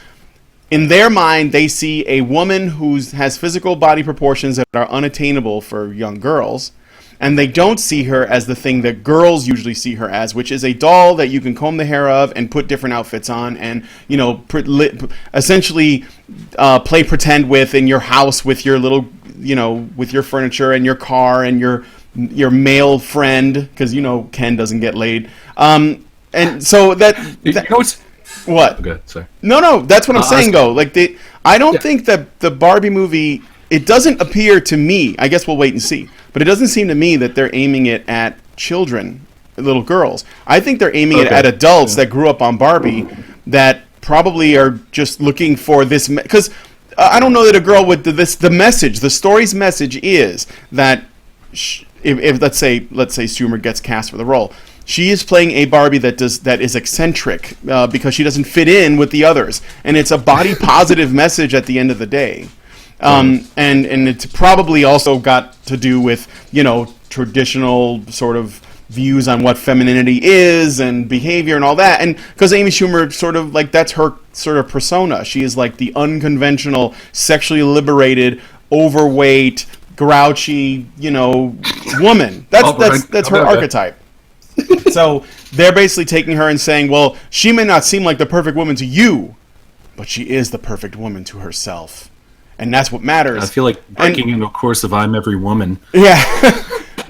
in their mind, they see a woman who has physical body proportions that are unattainable for young girls, and they don't see her as the thing that girls usually see her as, which is a doll that you can comb the hair of and put different outfits on and, essentially play pretend with in your house with your little, with your furniture and your car and your male friend, because, Ken doesn't get laid. And so what? Okay, sorry. No, that's what I'm saying, though. Like, I don't think that the Barbie movie, it doesn't appear to me, I guess we'll wait and see, but it doesn't seem to me that they're aiming it at children, little girls. I think they're aiming it at adults that grew up on Barbie that probably are just looking for this, because I don't know that a girl would, the story's message is that if let's say Schumer gets cast for the role, she is playing a Barbie that is eccentric because she doesn't fit in with the others, and it's a body positive message at the end of the day. And it's probably also got to do with traditional sort of views on what femininity is and behavior and all that, and because Amy Schumer sort of like that's her sort of persona. She is like the unconventional, sexually liberated, overweight, grouchy, woman. That's her archetype. So they're basically taking her and saying, well, she may not seem like the perfect woman to you, but she is the perfect woman to herself. And that's what matters. I feel like breaking into a course of I'm Every Woman. Yeah.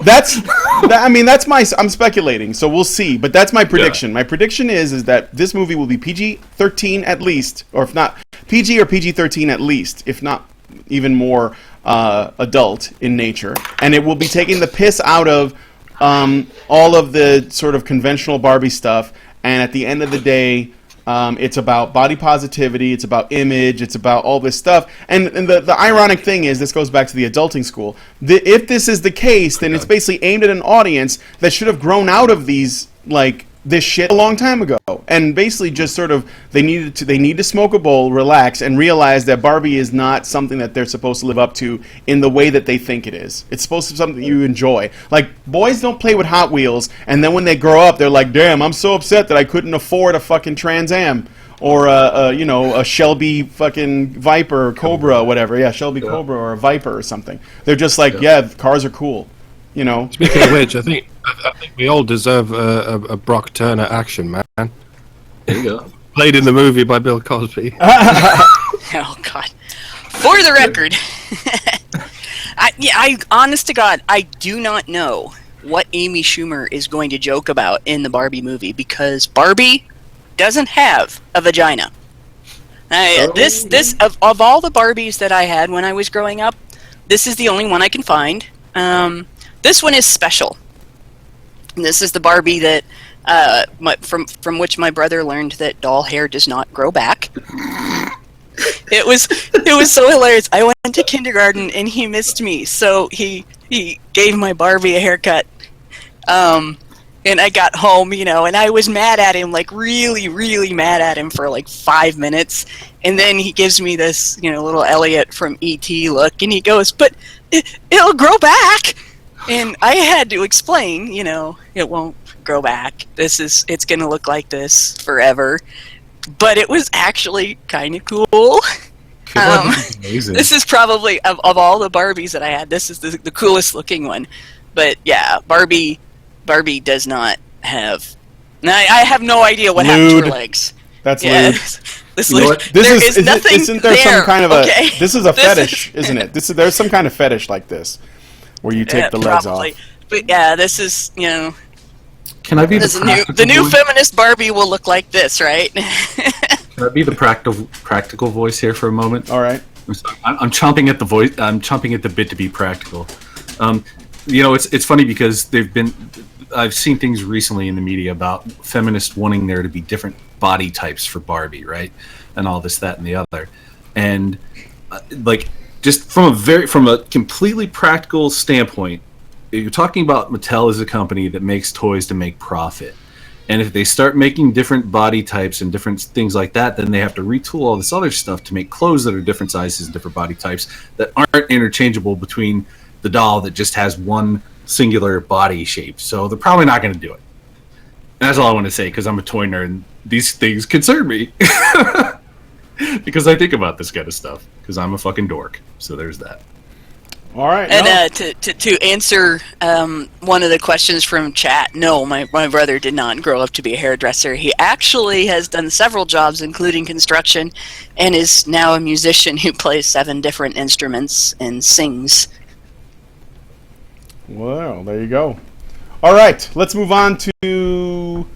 I'm speculating, so we'll see. But that's my prediction. Yeah. My prediction is that this movie will be PG-13 at least, or if not, PG or PG-13 at least, if not even more adult in nature. And it will be taking the piss out of all of the sort of conventional Barbie stuff, and at the end of the day, it's about body positivity, it's about image, it's about all this stuff. And the ironic thing is, this goes back to the adulting school. If this is the case, then it's basically aimed at an audience that should have grown out of these, like, this shit a long time ago, and basically just sort of they need to smoke a bowl, relax, and realize that Barbie is not something that they're supposed to live up to in the way that they think it is. It's supposed to be something that you enjoy. Like, boys don't play with Hot Wheels, and then when they grow up, they're like, damn, I'm so upset that I couldn't afford a fucking Trans Am or a Shelby fucking Viper or Cobra or whatever. Yeah, Shelby Cobra or a Viper or something. They're just like, yeah, cars are cool. Speaking of which, I think we all deserve a Brock Turner action, man. There you go. Played in the movie by Bill Cosby. Oh God! For the record, I honest to God, I do not know what Amy Schumer is going to joke about in the Barbie movie because Barbie doesn't have a vagina. This of all the Barbies that I had when I was growing up, this is the only one I can find. This one is special. This is the Barbie that from which my brother learned that doll hair does not grow back. It was so hilarious. I went to kindergarten and he missed me, so he gave my Barbie a haircut. And I got home, and I was mad at him, like really, really mad at him for like 5 minutes. And then he gives me this, little Elliot from E.T. look, and he goes, "But it'll grow back." And I had to explain, it won't grow back. It's going to look like this forever. But it was actually kind of cool. Amazing. This is probably, of all the Barbies that I had, this is the coolest looking one. But yeah, Barbie does not have. I have no idea what happened to her legs. That's lewd. Isn't there some kind of this is a fetish, isn't it? There's some kind of fetish like this, where you take the legs off. But yeah, this is Can I be the new feminist Barbie will look like this, right? Can I be the practical voice here for a moment? All right. I'm chomping at the voice. I'm chomping at the bit to be practical. It's funny because I've seen things recently in the media about feminists wanting there to be different body types for Barbie, right? And all this, that, and the other. And just from a completely practical standpoint, you're talking about Mattel as a company that makes toys to make profit. And if they start making different body types and different things like that, then they have to retool all this other stuff to make clothes that are different sizes and different body types that aren't interchangeable between the doll that just has one singular body shape. So they're probably not going to do it. And that's all I want to say, because I'm a toy nerd and these things concern me. Because I think about this kind of stuff, because I'm a fucking dork. So there's that. All right. And to answer one of the questions from chat, no, my brother did not grow up to be a hairdresser. He actually has done several jobs, including construction, and is now a musician who plays 7 different instruments and sings. Well, there you go. All right, let's move on to...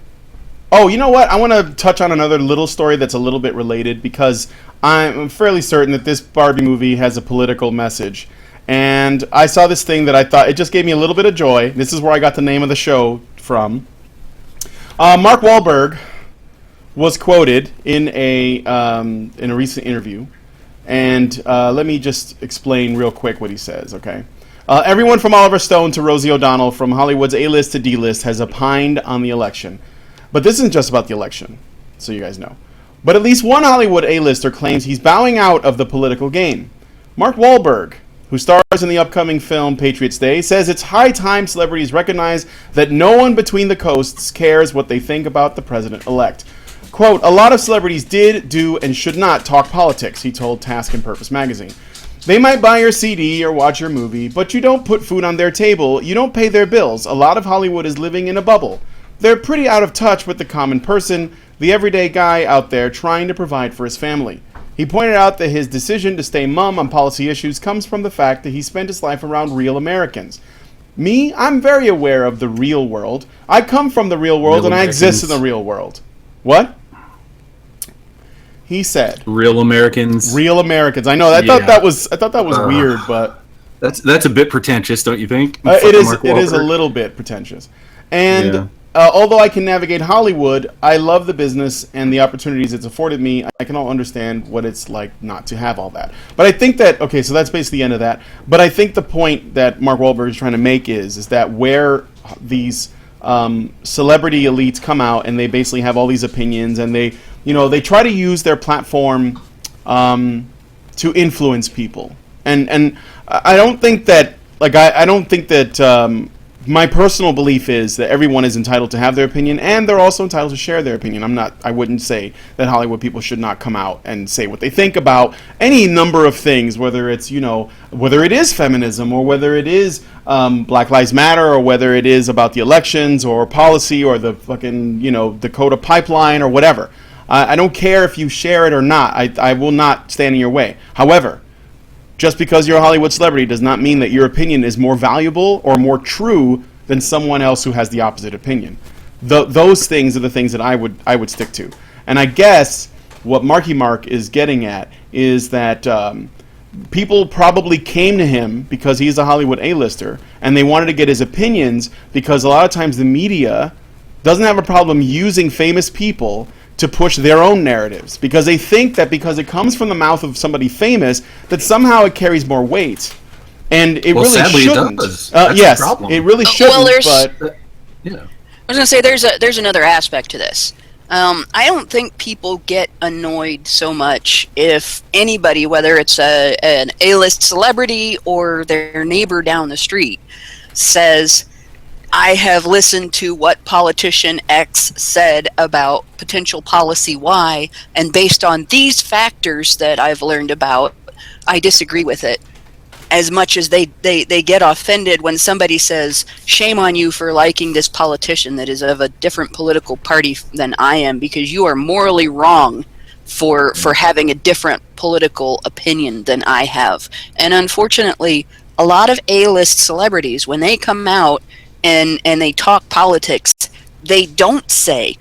Oh, you know what? I want to touch on another little story that's a little bit related, because I'm fairly certain that this Barbie movie has a political message. And I saw this thing that I thought, it just gave me a little bit of joy. This is where I got the name of the show from. Mark Wahlberg was quoted in a recent interview. And let me just explain real quick what he says, okay? Everyone from Oliver Stone to Rosie O'Donnell, from Hollywood's A-list to D-list, has opined on the election. But this isn't just about the election, so you guys know. But at least one Hollywood A-lister claims he's bowing out of the political game. Mark Wahlberg, who stars in the upcoming film Patriots Day, says it's high time celebrities recognize that no one between the coasts cares what they think about the president-elect. Quote, "A lot of celebrities did, do, and should not talk politics," he told Task and Purpose magazine. "They might buy your CD or watch your movie, but you don't put food on their table, you don't pay their bills. A lot of Hollywood is living in a bubble. They're pretty out of touch with the common person, the everyday guy out there trying to provide for his family." He pointed out that his decision to stay mum on policy issues comes from the fact that he spent his life around real Americans. Me, I'm very aware of the real world. I come from the real world, and I exist in the real world. What? He said, "Real Americans." Real Americans. I know. I thought that was weird, but that's a bit pretentious, don't you think? It is a little bit pretentious. And although I can navigate Hollywood, I love the business and the opportunities it's afforded me. I can all understand what it's like not to have all that. But I think that, okay, so that's basically the end of that. But I think the point that Mark Wahlberg is trying to make is that where these celebrity elites come out and they basically have all these opinions, and they try to use their platform to influence people. And I don't think that, my personal belief is that everyone is entitled to have their opinion, and they're also entitled to share their opinion. I wouldn't say that Hollywood people should not come out and say what they think about any number of things, whether it's, whether it is feminism, or whether it is Black Lives Matter, or whether it is about the elections or policy or the fucking, Dakota pipeline or whatever. I don't care if you share it or not. I will not stand in your way. However, just because you're a Hollywood celebrity does not mean that your opinion is more valuable or more true than someone else who has the opposite opinion. Those things are the things that I would stick to. And I guess what Marky Mark is getting at is that people probably came to him because he's a Hollywood A-lister, and they wanted to get his opinions because a lot of times the media doesn't have a problem using famous people to push their own narratives, because they think that because it comes from the mouth of somebody famous that somehow it carries more weight, and it really shouldn't. It does. That's the problem. It really shouldn't. But I was going to say there's another aspect to this. I don't think people get annoyed so much if anybody, whether it's an A-list celebrity or their neighbor down the street, says, I have listened to what politician X said about potential policy Y, and based on these factors that I've learned about, I disagree with it. As much as they get offended when somebody says, shame on you for liking this politician that is of a different political party than I am, because you are morally wrong for having a different political opinion than I have. And unfortunately, a lot of A-list celebrities, when they come out and they talk politics, they don't say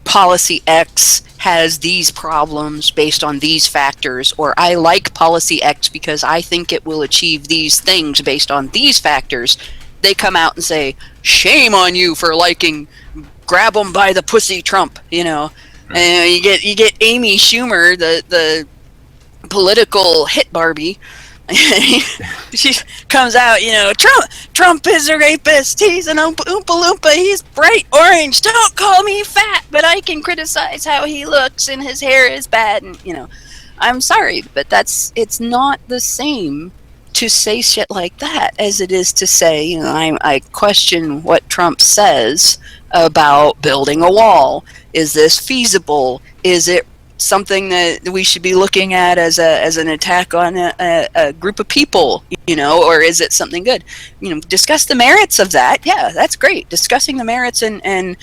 policy X has these problems based on these factors, or I like policy X because I think it will achieve these things based on these factors. They come out and say, shame on you for liking grab 'em by the pussy Trump, And you get Amy Schumer, the political hit Barbie. She comes out, Trump is a rapist, he's an Oompa Loompa, he's bright orange, don't call me fat, but I can criticize how he looks and his hair is bad, and I'm sorry, but it's not the same to say shit like that as it is to say, I question what Trump says about building a wall. Is this feasible? Is it something that we should be looking at as an attack on a group of people, or is it something good? Discuss the merits of that. Yeah, that's great. Discussing the merits and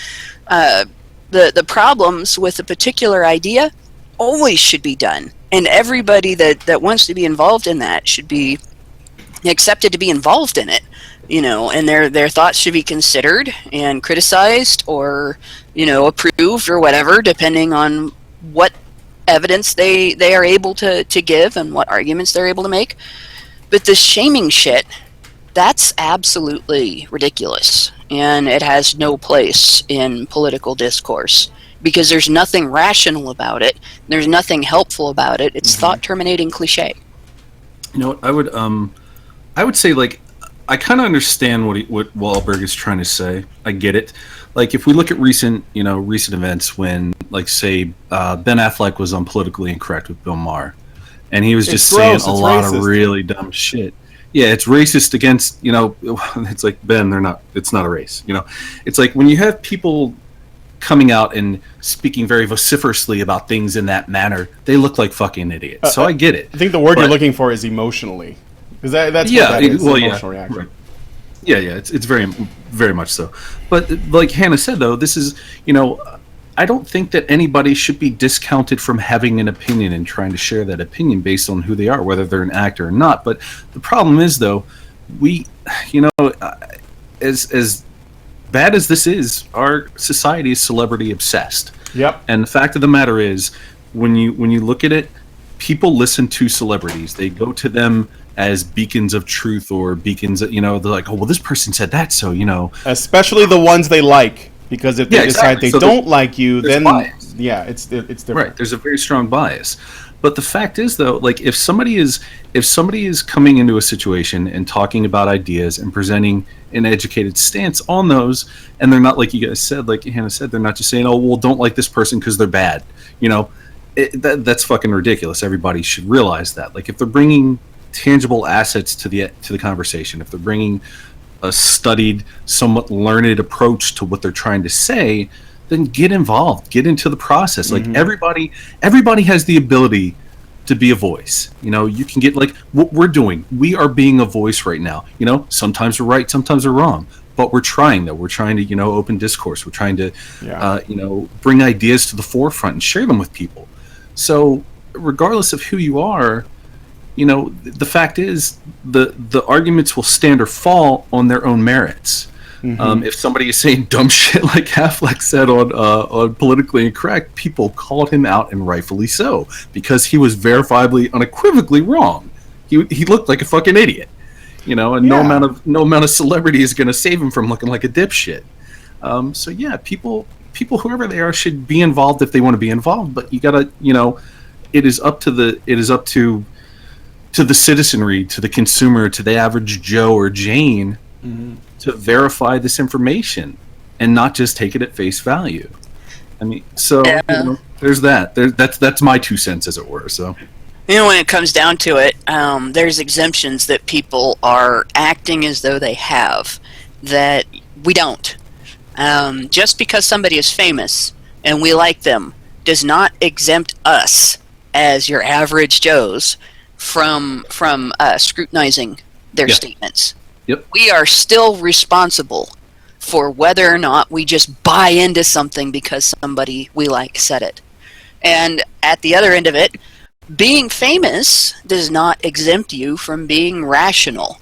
the problems with a particular idea always should be done. And everybody that wants to be involved in that should be accepted to be involved in it, and their thoughts should be considered and criticized or, approved or whatever, depending on what evidence they are able to give and what arguments they're able to make. But this shaming shit, that's absolutely ridiculous, and it has no place in political discourse because there's nothing rational about it. There's nothing helpful about it. It's thought-terminating cliche. I would say, I kind of understand what Wahlberg is trying to say. I get it. If we look at recent events when, say, Ben Affleck was unpolitically incorrect with Bill Maher, and he was just saying a lot of really dumb shit. Yeah, it's racist against, it's like, Ben, it's not a race. It's like when you have people coming out and speaking very vociferously about things in that manner, they look like fucking idiots. So I get it. I think the word you're looking for is emotionally. Because that's what that is, emotional reaction. Right. Yeah, it's very, very much so. But like Hannah said, though, this is, I don't think that anybody should be discounted from having an opinion and trying to share that opinion based on who they are, whether they're an actor or not. But the problem is, though, we, as bad as this is, our society is celebrity obsessed. Yep. And the fact of the matter is, when you look at it, people listen to celebrities. They go to them as beacons of truth or beacons that, they're like, oh, well, this person said that, so, Especially the ones they like, because if they decide they don't like you, then, bias. Yeah, it's different. Right, there's a very strong bias. But the fact is, though, if somebody is coming into a situation and talking about ideas and presenting an educated stance on those, and they're not, like you guys said, like Hannah said, they're not just saying, oh, well, don't like this person because they're bad, that's fucking ridiculous. Everybody should realize that. If they're bringing tangible assets to the conversation, if they're bringing a studied, somewhat learned approach to what they're trying to say, then get involved, get into the process. Everybody has the ability to be a voice. You can get what we're doing. We are being a voice right now. Sometimes we're right, sometimes we're wrong, but we're trying, though. We're trying to, open discourse. We're trying to, bring ideas to the forefront and share them with people. So regardless of who you are, the fact is the arguments will stand or fall on their own merits. Mm-hmm. If somebody is saying dumb shit like Affleck said on Politically Incorrect, people called him out, and rightfully so, because he was verifiably, unequivocally wrong. He looked like a fucking idiot, and no amount of celebrity is going to save him from looking like a dipshit. So yeah, people, whoever they are, should be involved if they want to be involved. But you gotta, it is up to the citizenry, to the consumer, to the average Joe or Jane, mm-hmm. to verify this information and not just take it at face value. I mean, so there's that. That's my 2 cents, as it were. So, when it comes down to it, there's exemptions that people are acting as though they have that we don't. Just because somebody is famous and we like them does not exempt us as your average Joes from scrutinizing their statements. Yep. We are still responsible for whether or not we just buy into something because somebody we like said it. And at the other end of it, being famous does not exempt you from being rational.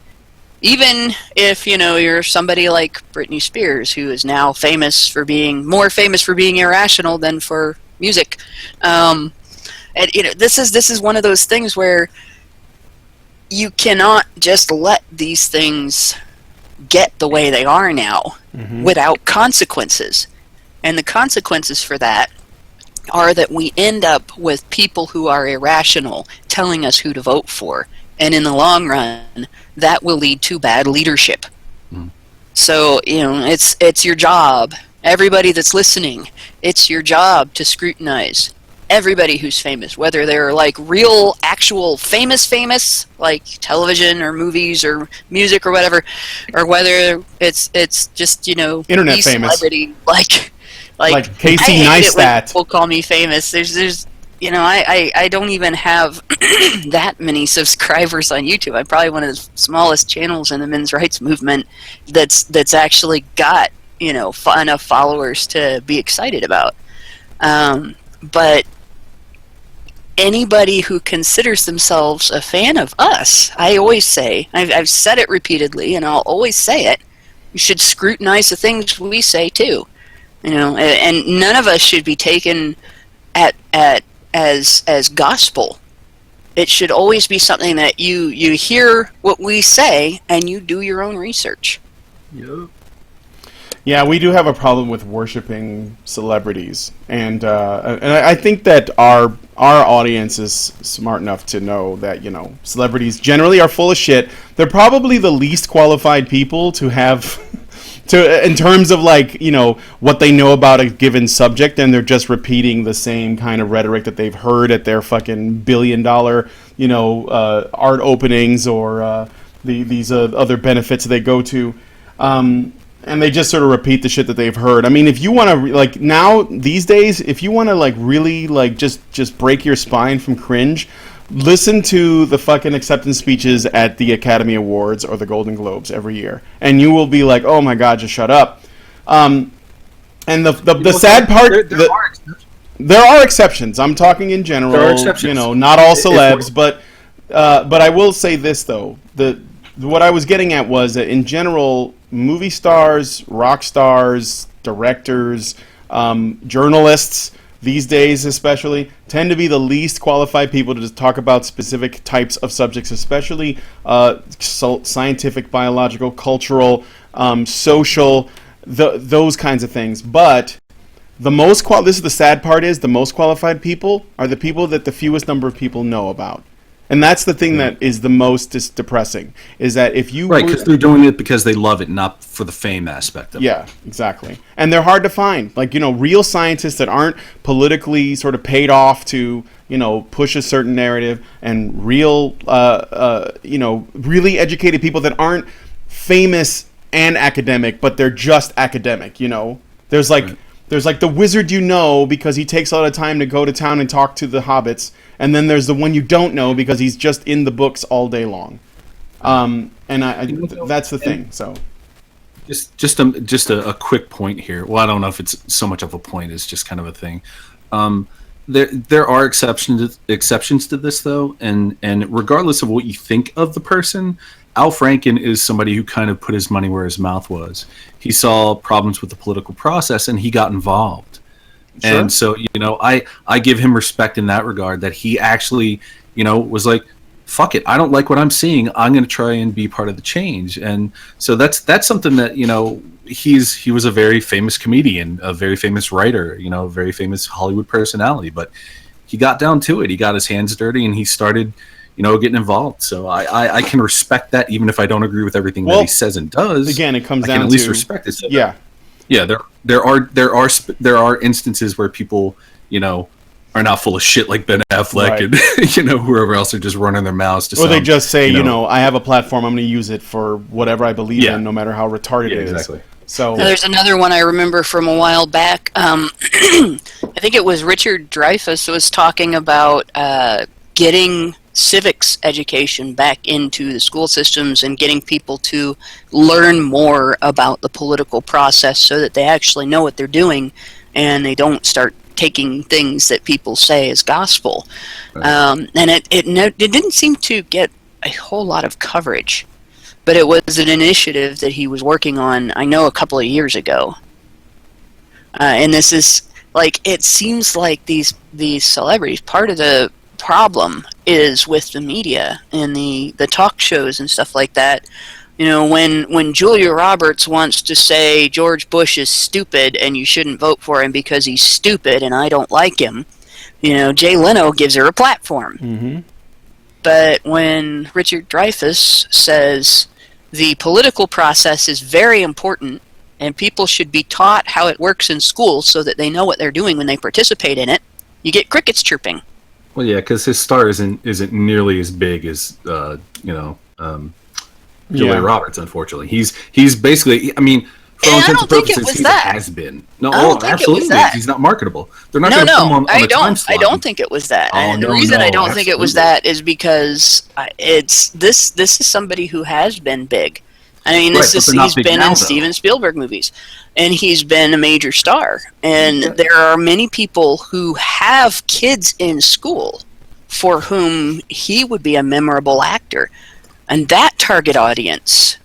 Even if, you're somebody like Britney Spears, who is now more famous for being irrational than for music. And this is one of those things where you cannot just let these things get the way they are now, mm-hmm. without consequences. And the consequences for that are that we end up with people who are irrational telling us who to vote for. And in the long run, that will lead to bad leadership. Mm. So, it's your job. Everybody that's listening, it's your job to scrutinize everybody who's famous, whether they're like real, actual famous, like television or movies or music or whatever, or whether it's just, internet famous, celebrity, like Casey Neistat. People call me famous. There's I don't even have that many subscribers on YouTube. I'm probably one of the smallest channels in the men's rights movement that's actually got, enough followers to be excited about. But anybody who considers themselves a fan of us, I always say, I've said it repeatedly, and I'll always say it, you should scrutinize the things we say too. And none of us should be taken as gospel. It should always be something that you hear what we say and you do your own research. Yep. Yeah, we do have a problem with worshiping celebrities, and I think that our audience is smart enough to know that celebrities generally are full of shit. They're probably the least qualified people to have in terms of what they know about a given subject, and they're just repeating the same kind of rhetoric that they've heard at their fucking $1 billion art openings or these other benefits they go to. And they just sort of repeat the shit that they've heard. I mean, if you want to, now, these days, if you want to, really, just break your spine from cringe, listen to the fucking acceptance speeches at the Academy Awards or the Golden Globes every year. And you will be like, oh my God, just shut up. And the sad part... There are exceptions. I'm talking in general. There are exceptions. Not all celebs, but I will say this, though. What I was getting at was that, in general, movie stars, rock stars, directors, journalists, these days especially, tend to be the least qualified people to just talk about specific types of subjects, especially scientific, biological, cultural, social, those kinds of things. But this is the sad part, is the most qualified people are the people that the fewest number of people know about. And that's the thing that is the most depressing, is that if you... Right, because they're doing it because they love it, not for the fame aspect of it. Yeah, exactly. And they're hard to find. Real scientists that aren't politically sort of paid off to, push a certain narrative, and real, really educated people that aren't famous and academic, but they're just academic, There's right. There's the wizard because he takes a lot of time to go to town and talk to the hobbits. And then there's the one you don't know because he's just in the books all day long. That's the thing. So, Just a quick point here. Well, I don't know if it's so much of a point; it's just kind of a thing. There are exceptions to this though, and regardless of what you think of the person, Al Franken is somebody who kind of put his money where his mouth was. He saw problems with the political process, and he got involved. Sure. And so, I give him respect in that regard, that he actually, was like, fuck it, I don't like what I'm seeing, I'm going to try and be part of the change. And so that's something that, he was a very famous comedian, a very famous writer, a very famous Hollywood personality, but he got down to it. He got his hands dirty and he started, getting involved. So I can respect that, even if I don't agree with everything that he says and does. Again, it comes down to, I can at least respect it. So yeah. There are instances where people, are not full of shit like Ben Affleck, right, and whoever else are just running their mouths. Or they just say, I have a platform, I'm going to use it for whatever I believe in, no matter how retarded it is. Exactly. So there's another one I remember from a while back. I think it was Richard Dreyfuss was talking about getting civics education back into the school systems and getting people to learn more about the political process so that they actually know what they're doing and they don't start taking things that people say as gospel. Right. And it didn't seem to get a whole lot of coverage, but it was an initiative that he was working on, I know, a couple of years ago. And this is, it seems like these celebrities, part of the problem is with the media and the talk shows and stuff like that. When Julia Roberts wants to say George Bush is stupid and you shouldn't vote for him because he's stupid and I don't like him, Jay Leno gives her a platform. Mm-hmm. But when Richard Dreyfuss says the political process is very important and people should be taught how it works in school so that they know what they're doing when they participate in it, you get crickets chirping. Well, yeah, because his star isn't nearly as big as Julia Roberts. Unfortunately, he's basically. I mean, for all intents and purposes, he has been. No, absolutely, he's not marketable. They're not going to come on the time slot. I don't think it was that. And the reason I don't think it was that is because this is somebody who has been big. I mean, he's been in Steven Spielberg movies, and he's been a major star. And there are many people who have kids in school for whom he would be a memorable actor. And that target audience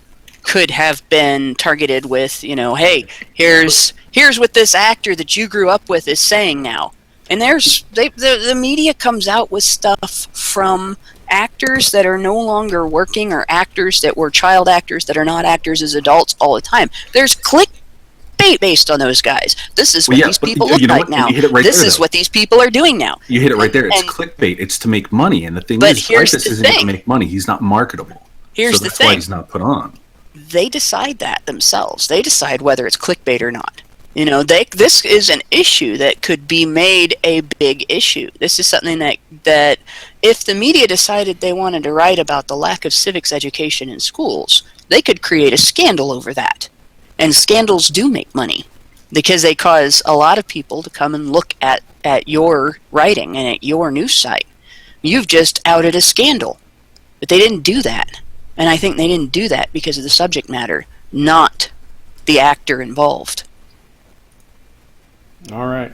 could have been targeted with, hey, here's what this actor that you grew up with is saying now. And the media comes out with stuff from actors that are no longer working or actors that were child actors that are not actors as adults all the time. There's clickbait based on those guys. This is what these people look like now. This is what these people are doing now. You hit it right there. It's clickbait. It's to make money. And the thing is, Dreyfuss isn't going to make money. He's not marketable. Here's the thing. That's why he's not put on. They decide that themselves. They decide whether it's clickbait or not. This is an issue that could be made a big issue. This is something that if the media decided they wanted to write about the lack of civics education in schools, they could create a scandal over that. And scandals do make money because they cause a lot of people to come and look at your writing and at your news site. You've just outed a scandal. But they didn't do that. And I think they didn't do that because of the subject matter, not the actor involved. All right.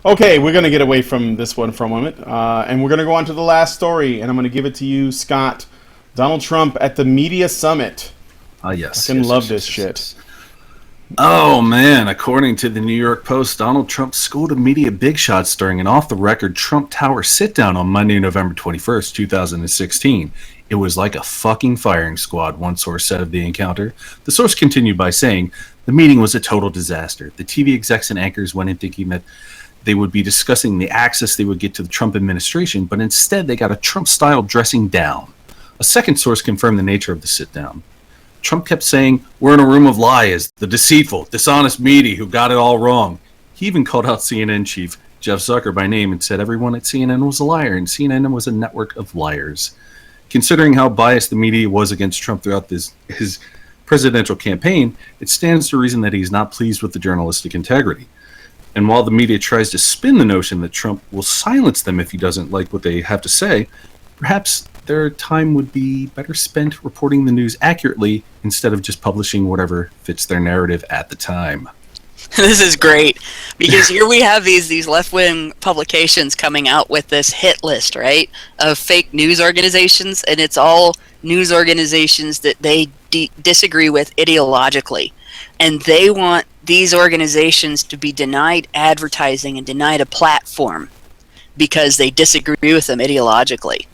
Okay, we're going to get away from this one for a moment, and we're going to go on to the last story, and I'm going to give it to you, Scott. Donald Trump at the media summit. Yes. I love this shit. Oh, man. According to the New York Post, Donald Trump scolded media big shots during an off-the-record Trump Tower sit-down on Monday, November 21st, 2016. It was like a fucking firing squad, one source said of the encounter. The source continued by saying, the meeting was a total disaster. The TV execs and anchors went in thinking that they would be discussing the access they would get to the Trump administration, but instead they got a Trump-style dressing down. A second source confirmed the nature of the sit-down. Trump kept saying, we're in a room of liars, the deceitful, dishonest media who got it all wrong. He even called out CNN chief Jeff Zucker by name and said everyone at CNN was a liar and CNN was a network of liars. Considering how biased the media was against Trump throughout his presidential campaign, it stands to reason that he's not pleased with the journalistic integrity. And while the media tries to spin the notion that Trump will silence them if he doesn't like what they have to say, perhaps their time would be better spent reporting the news accurately instead of just publishing whatever fits their narrative at the time. This is great, because here we have these left-wing publications coming out with this hit list, right, of fake news organizations, and it's all news organizations that they disagree with ideologically, and they want these organizations to be denied advertising and denied a platform because they disagree with them ideologically.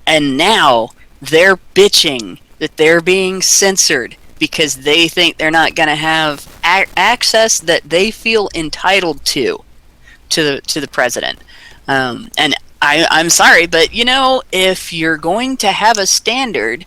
And now they're bitching that they're being censored because they think they're not going to have access that they feel entitled to the president. And I'm sorry, but if you're going to have a standard,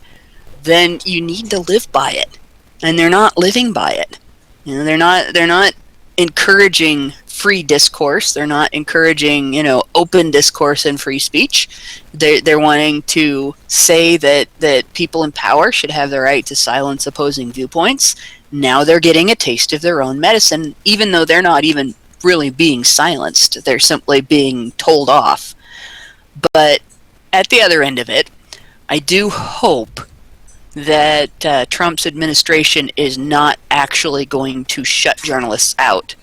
then you need to live by it, and they're not living by it. They're not encouraging free discourse. They're not encouraging open discourse and free speech. They're wanting to say that people in power should have the right to silence opposing viewpoints. Now they're getting a taste of their own medicine, even though they're not even really being silenced. They're simply being told off. But at the other end of it, I do hope that Trump's administration is not actually going to shut journalists out.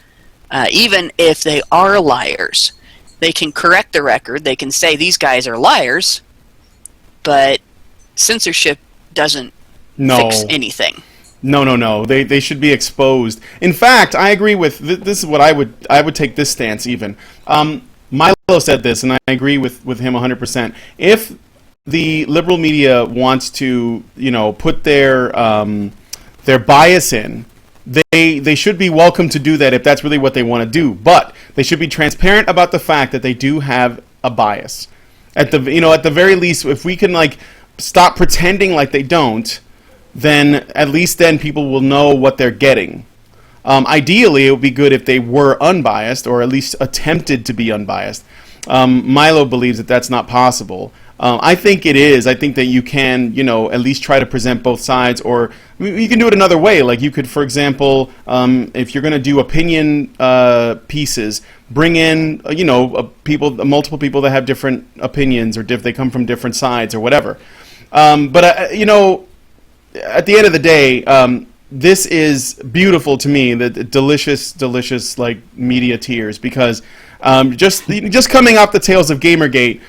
Even if they are liars, they can correct the record. They can say these guys are liars, but censorship doesn't fix anything. No. They should be exposed. In fact, I agree with this. Is what I would take this stance even. Milo said this, and I agree with him 100%. If the liberal media wants to, put their bias in, they should be welcome to do that if that's really what they want to do. But they should be transparent about the fact that they do have a bias. At the very least, if we can stop pretending like they don't, then at least then people will know what they're getting. Ideally, it would be good if they were unbiased, or at least attempted to be unbiased. Milo believes that that's not possible. I think it is. I think that you can, at least try to present both sides, or you can do it another way. Like you could, for example, if you're going to do opinion pieces, bring in, multiple people that have different opinions, or if they come from different sides or whatever. But at the end of the day, this is beautiful to me. The delicious media tears, because just coming off the tails of Gamergate,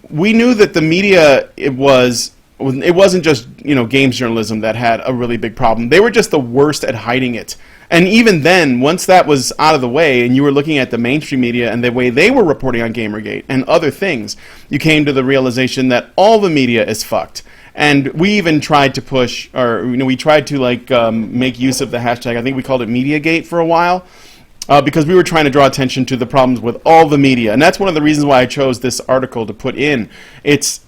we knew that the media, it wasn't just games journalism that had a really big problem. They were just the worst at hiding it. And even then, once that was out of the way, and you were looking at the mainstream media and the way they were reporting on Gamergate and other things, you came to the realization that all the media is fucked. And we even tried to push, or we tried to make use of the hashtag. I think we called it Mediagate for a while. Because we were trying to draw attention to the problems with all the media, and that's one of the reasons why I chose this article to put in. It's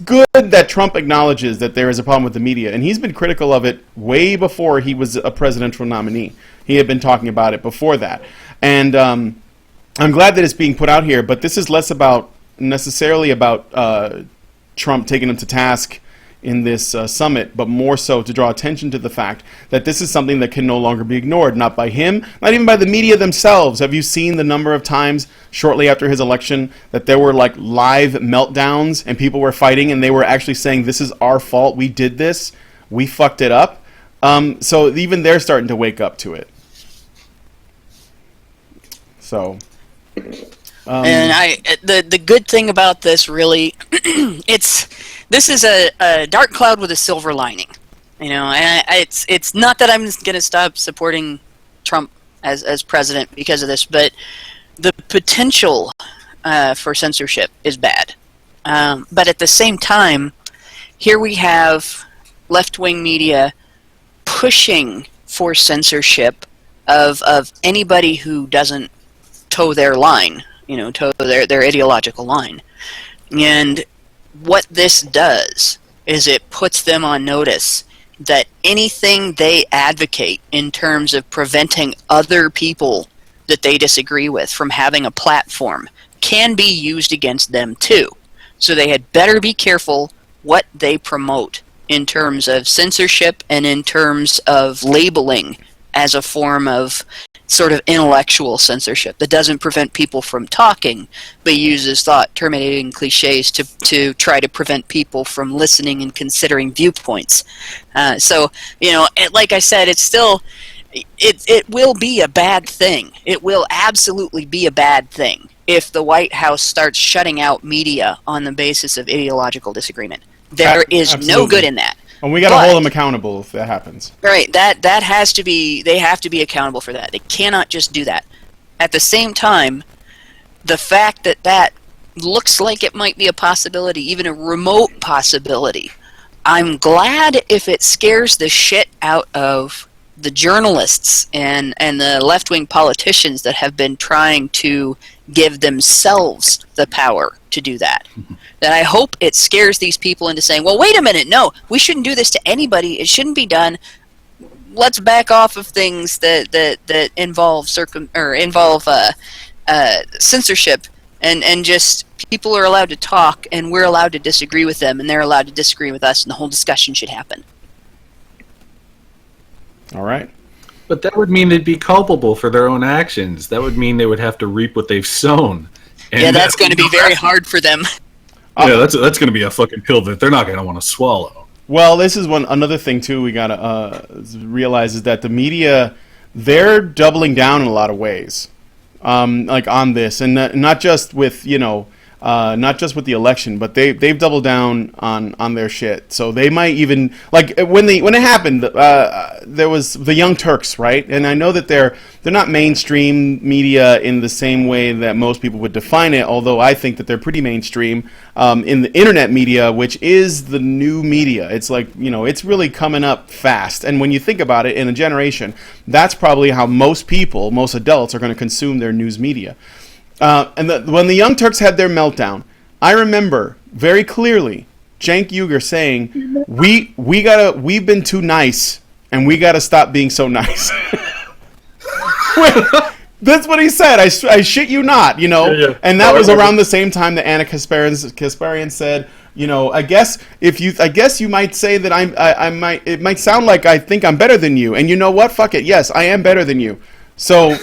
good that Trump acknowledges that there is a problem with the media, and he's been critical of it way before he was a presidential nominee. He had been talking about it before that, and I'm glad that it's being put out here. But this is less necessarily about Trump taking him to task in this summit, but more so to draw attention to the fact that this is something that can no longer be ignored, not by him, not even by the media themselves. Have you seen the number of times shortly after his election that there were live meltdowns and people were fighting and they were actually saying, this is our fault, we did this, we fucked it up? So even they're starting to wake up to it. So... and the good thing about this, really, this is a dark cloud with a silver lining. And it's not that I'm going to stop supporting Trump as president because of this, but the potential for censorship is bad. But at the same time, here we have left-wing media pushing for censorship of anybody who doesn't toe their line. Toe their ideological line. And what this does is it puts them on notice that anything they advocate in terms of preventing other people that they disagree with from having a platform can be used against them too. So they had better be careful what they promote in terms of censorship and in terms of labeling as a form of sort of intellectual censorship that doesn't prevent people from talking, but uses thought-terminating cliches to try to prevent people from listening and considering viewpoints. So, like I said, it's still... It will be a bad thing. It will absolutely be a bad thing if the White House starts shutting out media on the basis of ideological disagreement. There is no good in that. And we got to hold them accountable if that happens. Right. That has to be. They have to be accountable for that. They cannot just do that. At the same time, the fact that looks like it might be a possibility, even a remote possibility, I'm glad if it scares the shit out of the journalists and the left-wing politicians that have been trying to give themselves the power to do that. Then I hope it scares these people into saying, well, wait a minute, no, we shouldn't do this to anybody. It shouldn't be done. Let's back off of things that involve censorship, and just people are allowed to talk, and we're allowed to disagree with them, and they're allowed to disagree with us, and the whole discussion should happen. All right. But that would mean they'd be culpable for their own actions. That would mean they would have to reap what they've sown. And yeah, that's going to be very hard for them. Yeah, that's going to be a fucking pill that they're not going to want to swallow. Well, this is another thing too we gotta realize is that the media, they're doubling down in a lot of ways, like on this, and not just with not just with the election, but they've doubled down on their shit. So they might even, like, when it happened, there was the Young Turks, right? And I know that they're not mainstream media in the same way that most people would define it, although I think that they're pretty mainstream in the internet media, which is the new media. It's like, it's really coming up fast. And when you think about it, in a generation, that's probably how most adults are going to consume their news media. When the Young Turks had their meltdown, I remember very clearly Cenk Uygur saying, "We've been too nice, and we gotta stop being so nice." That's what he said. I shit you not, Yeah. And that was around the same time that Anna Kasparian said, I guess you might say that it might sound like I think I'm better than you, and you know what? Fuck it. Yes, I am better than you. So.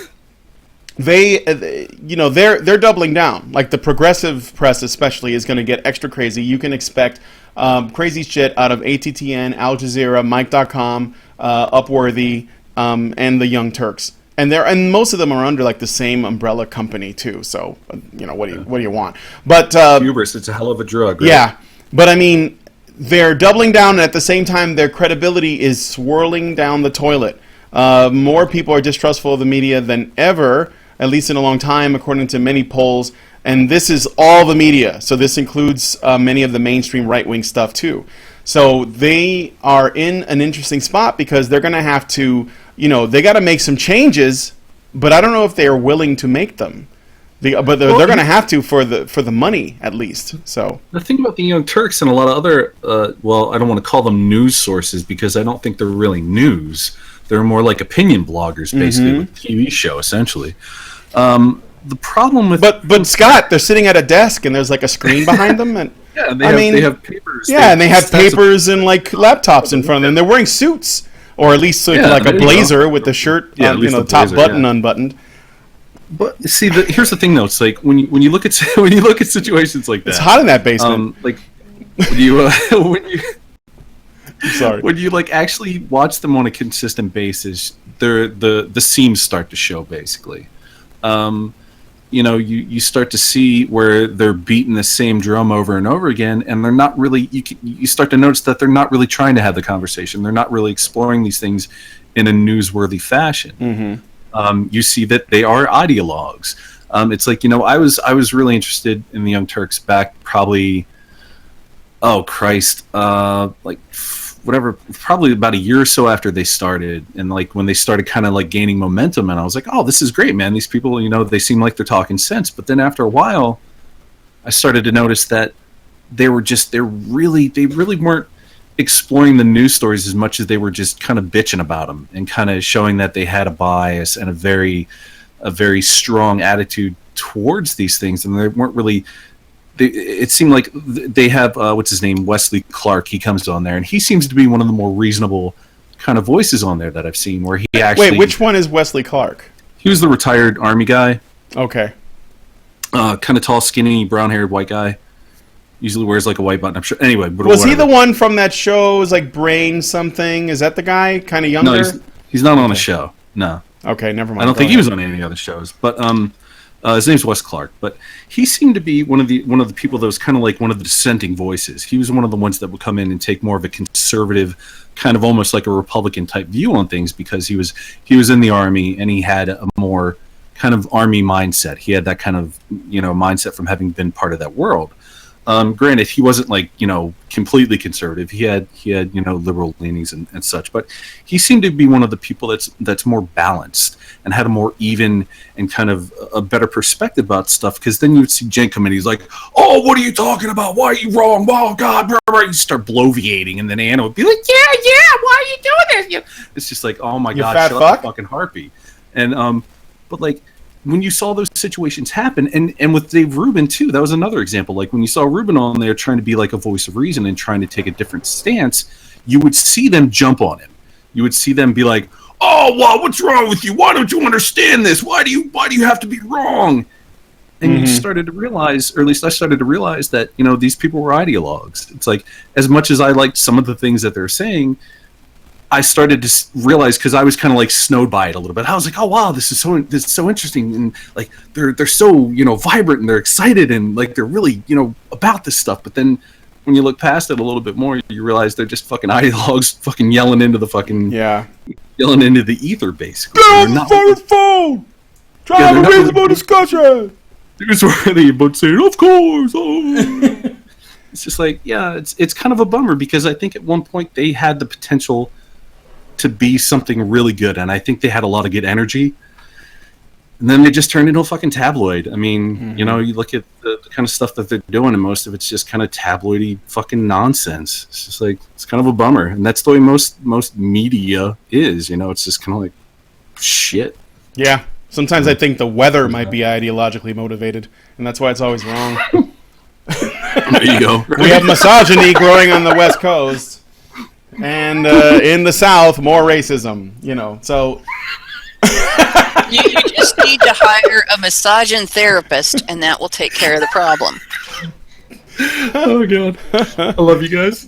They're doubling down. Like the progressive press especially is going to get extra crazy. You can expect crazy shit out of ATTN, Al Jazeera, Mike.com, Upworthy, and the Young Turks. And most of them are under like the same umbrella company too. So what do you want? But Hubris, it's a hell of a drug. Right? Yeah, but I mean, they're doubling down, and at the same time, their credibility is swirling down the toilet. More people are distrustful of the media than ever, at least in a long time, according to many polls. And this is all the media. So this includes many of the mainstream right-wing stuff, too. So they are in an interesting spot because they're going to have to, they got to make some changes, but I don't know if they are willing to make them. But they're going to have to for the money, at least. So the thing about the Young Turks and a lot of other, I don't want to call them news sources because I don't think they're really news. They're more like opinion bloggers, basically, with a TV show, essentially. The problem with... But Scott, they're sitting at a desk, and there's like a screen behind them. And yeah, and they have papers. Yeah, and they have papers and like laptops in front of them. They're wearing suits, or at least like a blazer with the shirt, the top button unbuttoned. But see, here's the thing, though. It's like when you look at situations like that. It's hot in that basement. Like when you sorry. When you like actually watch them on a consistent basis, the seams start to show. Basically, you start to see where they're beating the same drum over and over again, and they're not really. You start to notice that they're not really trying to have the conversation. They're not really exploring these things in a newsworthy fashion. Mm-hmm. You see that they are ideologues. It's like I was really interested in the Young Turks back probably. Oh Christ! Probably about a year or so after they started, and like when they started kind of like gaining momentum, and I was like, oh, this is great, man. These people, they seem like they're talking sense. But then after a while, I started to notice that they really weren't exploring the news stories as much as they were just kind of bitching about them and kind of showing that they had a bias and a very strong attitude towards these things, and they weren't really. It seemed like they have what's his name, Wesley Clark. He comes on there, and he seems to be one of the more reasonable kind of voices on there that I've seen. Where he actually wait, which one is Wesley Clark? He was the retired Army guy. Okay. Kind of tall, skinny, brown-haired white guy. Usually wears like a white button. I'm sure. Anyway, but Was whatever. he the one from that show? It was like Brain something. Is that the guy? Kind of younger. No, he's not on a show. No. Okay, never mind. I don't think he was on any other shows. But his name's Wes Clark. But he seemed to be one of the people that was kind of like one of the dissenting voices. He was one of the ones that would come in and take more of a conservative, kind of almost like a Republican type view on things, because he was in the Army and he had a more kind of Army mindset. He had that kind of mindset from having been part of that world. Granted, he wasn't like completely conservative. He had liberal leanings and such, but he seemed to be one of the people that's more balanced and had a more even and kind of a better perspective about stuff. Because then you would see Jen come in, he's like, "Oh, what are you talking about? Why are you wrong? Oh God!" Blah, blah. You start bloviating, and then Anna would be like, "Yeah, why are you doing this?" It's just like, "Oh my God, fat shut fuck? the fucking harpy." And but like, when you saw those situations happen, and with Dave Rubin too, that was another example. Like when you saw Rubin on there trying to be like a voice of reason and trying to take a different stance, you would see them jump on him. You would see them be like, "Oh, well, what's wrong with you? Why don't you understand this? Why do you have to be wrong?" And you started to realize, or at least I started to realize, that these people were ideologues. It's like, as much as I liked some of the things that they're saying, I started to realize, because I was kind of like snowed by it a little bit. I was like, "Oh wow, this is so interesting," and like they're so vibrant and they're excited and like they're really about this stuff. But then when you look past it a little bit more, you realize they're just fucking ideologues, fucking yelling into the fucking yelling into the ether, basically. Get on the fucking phone. Try to have a reasonable discussion. Here's worthy, but saying, "Of course." Oh. It's just like, yeah, it's kind of a bummer, because I think at one point they had the potential to be something really good, and I think they had a lot of good energy, and then they just turned into a fucking tabloid. I mean, you look at the kind of stuff that they're doing, and most of it's just kind of tabloidy fucking nonsense. It's just like, it's kind of a bummer, and that's the way most media is. It's just kind of like shit. Yeah. Sometimes I think the weather might be ideologically motivated, and that's why it's always wrong. There you go. We have misogyny growing on the West Coast, and in the South, more racism. So You just need to hire a massaging therapist, and that will take care of the problem. Oh God, I love you guys.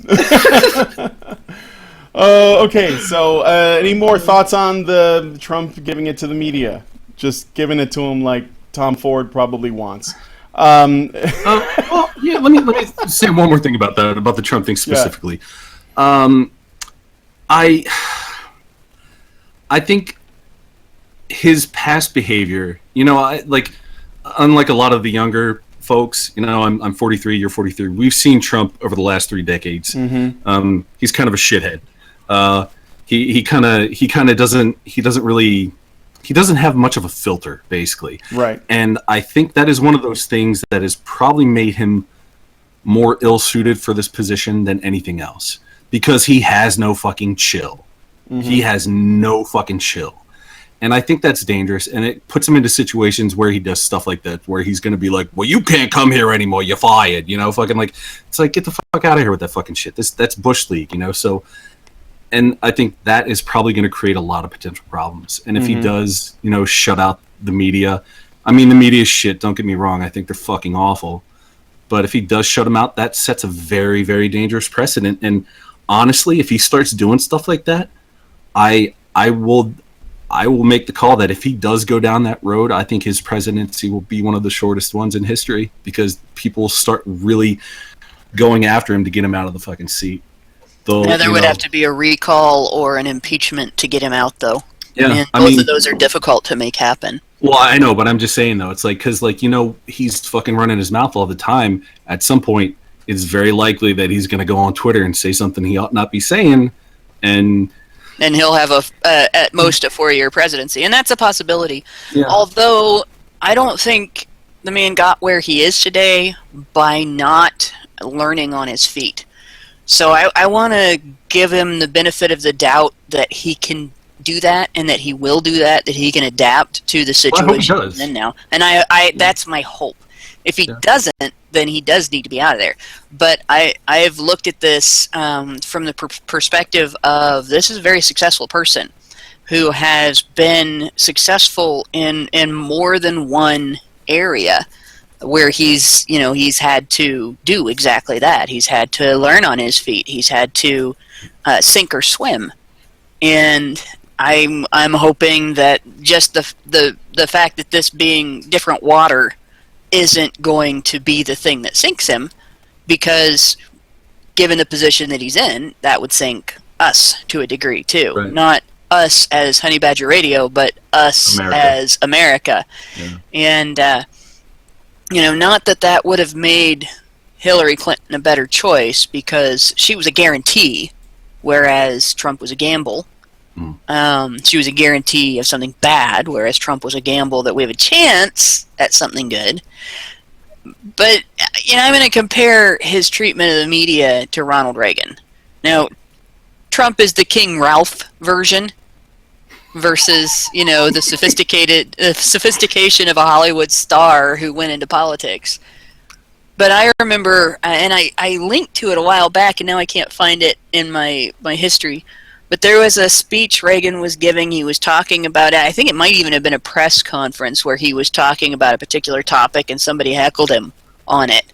Okay, so any more thoughts on the Trump giving it to the media? Just giving it to him like Tom Ford probably wants. Well, yeah. Let me say one more thing about the Trump thing specifically. Yeah. I think his past behavior, unlike a lot of the younger folks, I'm 43, you're 43. We've seen Trump over the last 3 decades. Mm-hmm. He's kind of a shithead. He doesn't have much of a filter, basically. Right. And I think that is one of those things that has probably made him more ill-suited for this position than anything else, because he has no fucking chill. Mm-hmm. He has no fucking chill. And I think that's dangerous, and it puts him into situations where he does stuff like that, where he's going to be like, "Well, you can't come here anymore, you're fired," fucking like, it's like, get the fuck out of here with that fucking shit. That's Bush League, so, and I think that is probably going to create a lot of potential problems. And if he does, shut out the media, I mean, the media is shit, don't get me wrong, I think they're fucking awful, but if he does shut them out, that sets a very, very dangerous precedent. And honestly, if he starts doing stuff like that, I will make the call that if he does go down that road, I think his presidency will be one of the shortest ones in history, because people start really going after him to get him out of the fucking seat. Yeah, there would have to be a recall or an impeachment to get him out, though. Yeah, and both of those are difficult to make happen. Well, I know, but I'm just saying, though, it's like, because, he's fucking running his mouth all the time. At some point, it's very likely that he's going to go on Twitter and say something he ought not be saying, and he'll have at most a 4-year presidency, and that's a possibility. Yeah. Although I don't think the man got where he is today by not learning on his feet. So I want to give him the benefit of the doubt that he can do that, and that he will do that, that he can adapt to the situation he's in now. And I that's my hope. If he doesn't, then he does need to be out of there. But I've looked at this from the perspective of, this is a very successful person who has been successful in more than one area where he's had to do exactly that. He's had to learn on his feet. He's had to sink or swim. And I'm hoping that just the fact that this being different water isn't going to be the thing that sinks him, because given the position that he's in, that would sink us to a degree too. Right. Not us as Honey Badger Radio, but us as America. Yeah. And not that would have made Hillary Clinton a better choice, because she was a guarantee, whereas Trump was a gamble. She was a guarantee of something bad, whereas Trump was a gamble that we have a chance at something good. But I'm going to compare his treatment of the media to Ronald Reagan. Now, Trump is the King Ralph version versus the sophistication of a Hollywood star who went into politics. But I remember, and I linked to it a while back, and now I can't find it in my history. But there was a speech Reagan was giving. He was talking about it. I think it might even have been a press conference where he was talking about a particular topic and somebody heckled him on it.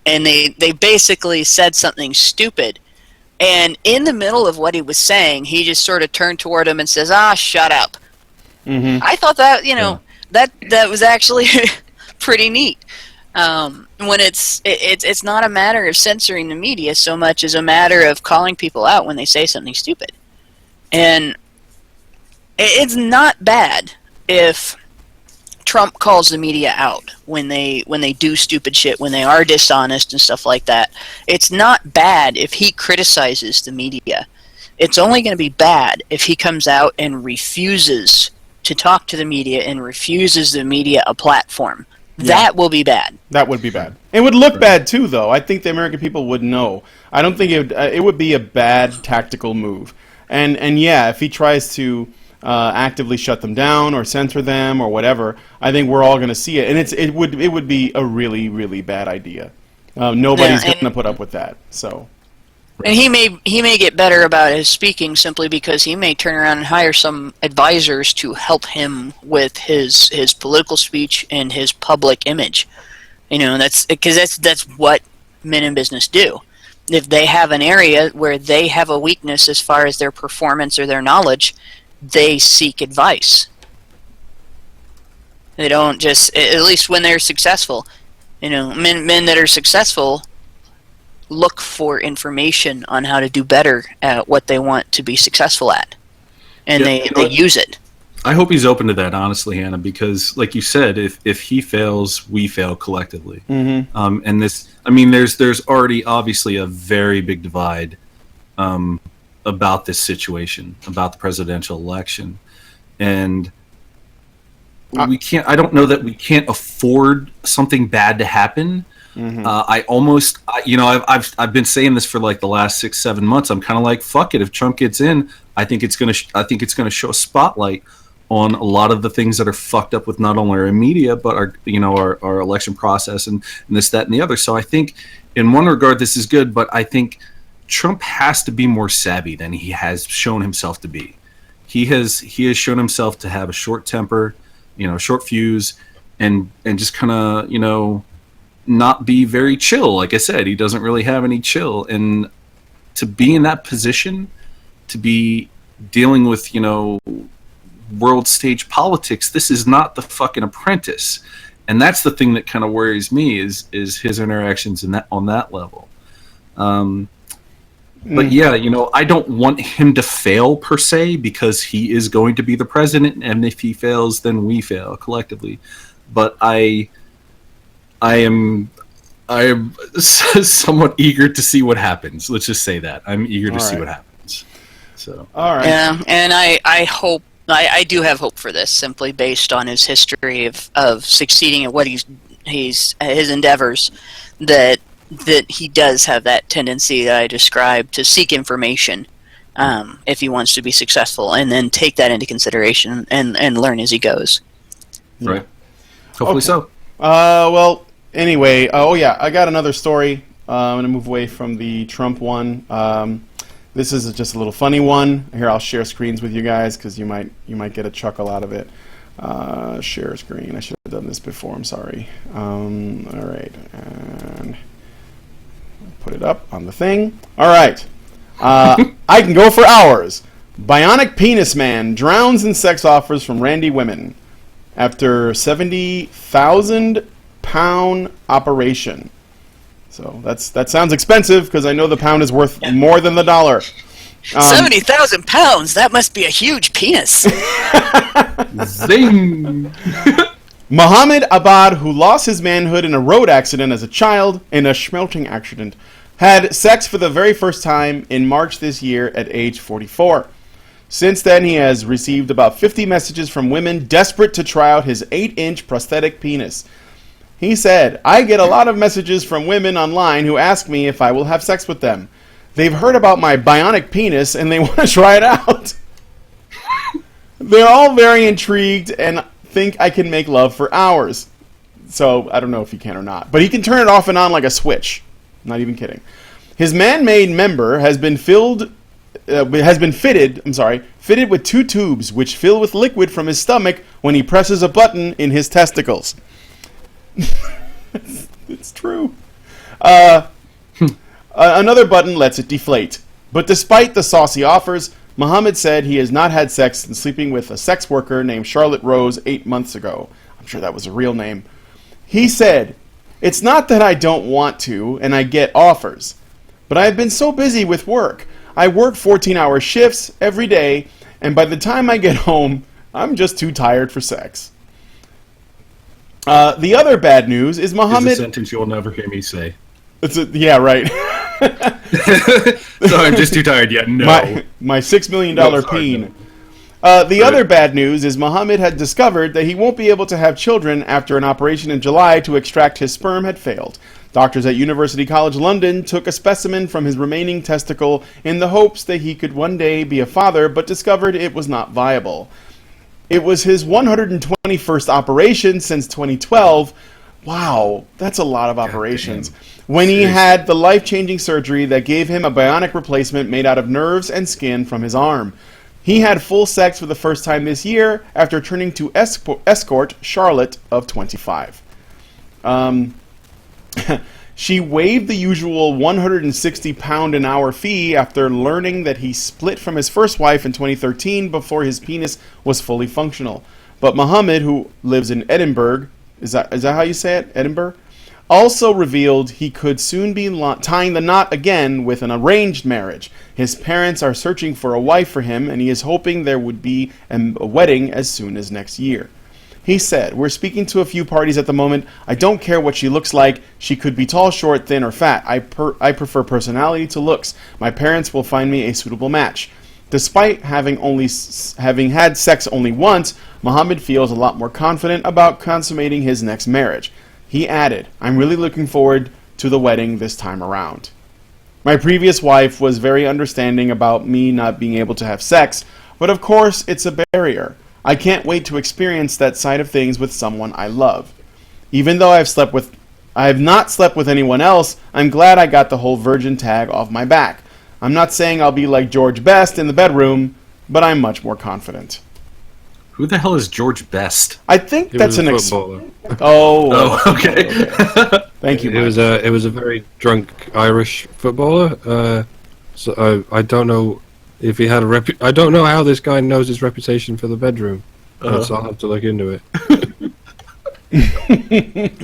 And they basically said something stupid. And in the middle of what he was saying, he just sort of turned toward him and says, shut up. Mm-hmm. I thought that, that was actually pretty neat. When it's not a matter of censoring the media so much as a matter of calling people out when they say something stupid. And it's not bad if Trump calls the media out when they do stupid shit, when they are dishonest and stuff like that. It's not bad if he criticizes the media. It's only going to be bad if he comes out and refuses to talk to the media and refuses the media a platform. Yeah. That will be bad. That would be bad. It would look bad too, though. I think the American people would know. I don't think it would be a bad tactical move. And yeah, if he tries to actively shut them down or censor them or whatever, I think we're all going to see it, and it would be a really, really bad idea. Nobody's going to put up with that. So, and he may get better about his speaking simply because he may turn around and hire some advisors to help him with his political speech and his public image. That's because that's what men in business do. If they have an area where they have a weakness as far as their performance or their knowledge, they seek advice. They don't just, at least when they're successful, men that are successful look for information on how to do better at what they want to be successful at. And they use it. I hope he's open to that, honestly, Hannah, because, like you said, if he fails, we fail collectively. Mm-hmm. And there's already obviously a very big divide about this situation, about the presidential election, and we can't. I don't know that we can't afford something bad to happen. Mm-hmm. I've been saying this for like the last 6-7 months. I'm kind of like, fuck it. If Trump gets in, I think it's gonna show a spotlight on a lot of the things that are fucked up with not only our media but our election process and this, that, and the other. So I think in one regard this is good, but I think Trump has to be more savvy than he has shown himself to be. He has shown himself to have a short temper, short fuse, and just kind of not be very chill. Like I said, he doesn't really have any chill, and to be in that position, to be dealing with world stage politics, this is not the fucking Apprentice, and that's the thing that kind of worries me is his interactions on that level. But yeah, I don't want him to fail per se, because he is going to be the president, and if he fails, then we fail collectively. But I am somewhat eager to see what happens. Let's just say that I'm eager to see what happens. So all right, yeah, and I hope. I do have hope for this, simply based on his history of succeeding at what his endeavors, that he does have that tendency that I described to seek information if he wants to be successful, and then take that into consideration and learn as he goes. Right. Hopefully so. Well, anyway, I got another story. I'm going to move away from the Trump one. This is just a little funny one. Here, I'll share screens with you guys because you might get a chuckle out of it. Share screen. I should have done this before. I'm sorry. All right, and put it up on the thing. All right. I can go for hours. Bionic penis man drowns in sex offers from randy women after 70,000 pound operation. So that sounds expensive because I know the pound is worth more than the dollar. 70,000 pounds. That must be a huge penis. Zing! Muhammad Abad, who lost his manhood in a road accident as a child, in a smelting accident, had sex for the very first time in March this year at age 44. Since then, he has received about 50 messages from women desperate to try out his 8-inch prosthetic penis. He said, "I get a lot of messages from women online who ask me if I will have sex with them. They've heard about my bionic penis and they want to try it out. They're all very intrigued and think I can make love for hours." So, I don't know if he can or not. But he can turn it off and on like a switch. Not even kidding. His man-made member has been fitted with 2 tubes which fill with liquid from his stomach when he presses a button in his testicles. It's true. Another button lets it deflate. But despite the saucy offers, Muhammad said he has not had sex since sleeping with a sex worker named Charlotte Rose 8 months ago. I'm sure that was a real name. He said, "It's not that I don't want to and I get offers, but I've been so busy with work. I work 14-hour shifts every day, and by the time I get home, I'm just too tired for sex." The other bad news is Muhammad... It's a sentence you'll never hear me say. Yeah, right. So I'm just too tired yet. No. My $6 million peen. The other bad news is Muhammad had discovered that he won't be able to have children after an operation in July to extract his sperm had failed. Doctors at University College London took a specimen from his remaining testicle in the hopes that he could one day be a father, but discovered it was not viable. It was his 121st operation since 2012. Wow, that's a lot of operations. When he had the life-changing surgery that gave him a bionic replacement made out of nerves and skin from his arm. He had full sex for the first time this year after turning to escort Charlotte of 25. She waived the usual 160-pound-an-hour fee after learning that he split from his first wife in 2013 before his penis was fully functional. But Muhammad, who lives in Edinburgh, is that how you say it? Edinburgh? Also revealed he could soon be tying the knot again with an arranged marriage. His parents are searching for a wife for him, and he is hoping there would be a wedding as soon as next year. He said, "We're speaking to a few parties at the moment. I don't care what she looks like. She could be tall, short, thin, or fat. I prefer personality to looks. My parents will find me a suitable match." Despite having had sex only once, Muhammad feels a lot more confident about consummating his next marriage. He added, "I'm really looking forward to the wedding this time around. My previous wife was very understanding about me not being able to have sex, but of course it's a barrier. I can't wait to experience that side of things with someone I love. Even though I have not slept with anyone else, I'm glad I got the whole virgin tag off my back. I'm not saying I'll be like George Best in the bedroom, but I'm much more confident." Who the hell is George Best? I think that's an footballer. Oh, okay. Thank you, Mike. It was a very drunk Irish footballer. So I don't know if he had a I don't know how this guy knows his reputation for the bedroom. So I'll have to look into it.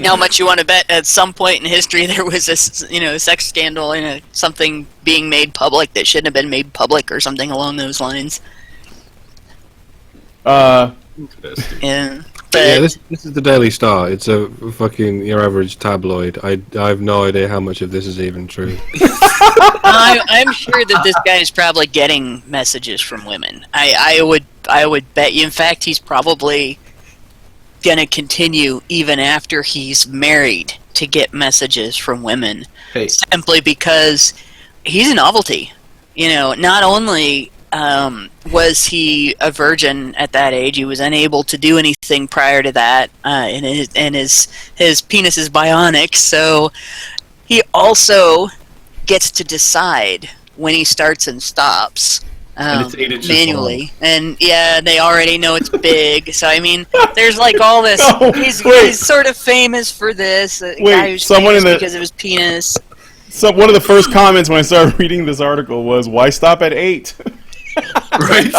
How much you want to bet at some point in history there was a sex scandal and something being made public that shouldn't have been made public or something along those lines. Uh, Yeah. Yeah, this is the Daily Star. It's a fucking your average tabloid. I have no idea how much of this is even true. I'm sure that this guy is probably getting messages from women. I would bet you. In fact, he's probably gonna continue even after he's married to get messages from women. Hey. Simply because he's a novelty. Not only was he a virgin at that age, he was unable to do anything prior to that, and his penis is bionic, so he also gets to decide when he starts and stops. And it's 8 inches manually, long. and they already know it's big. So I mean, there's like all this. No, he's sort of famous for this. Guy who's someone famous in the- because of his penis. So one of the first comments when I started reading this article was, "Why stop at 8?" Right?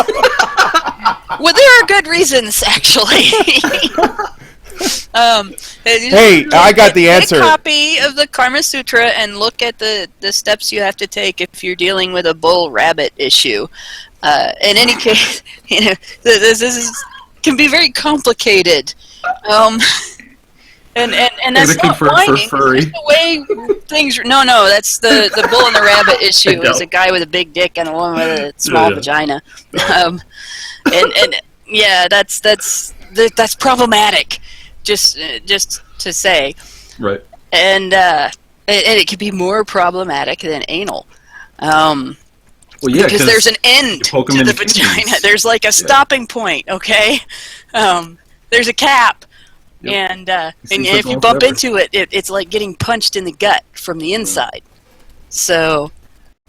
Well, there are good reasons, actually. Hey, I got the answer. Get a copy of the Karma Sutra and look at the steps you have to take if you're dealing with a bull-rabbit issue. In any case, can be very complicated. And that's not whining. It's just the way things are. No, that's the bull and the rabbit issue. Is a guy with a big dick and a woman with a small vagina. That's problematic. Just to say. Right. And it could be more problematic than anal. Well, yeah, because there's an end to the vagina. There's like a stopping point. Okay. There's a cap. Yep. And if you bump into it, it's like getting punched in the gut from the inside. So,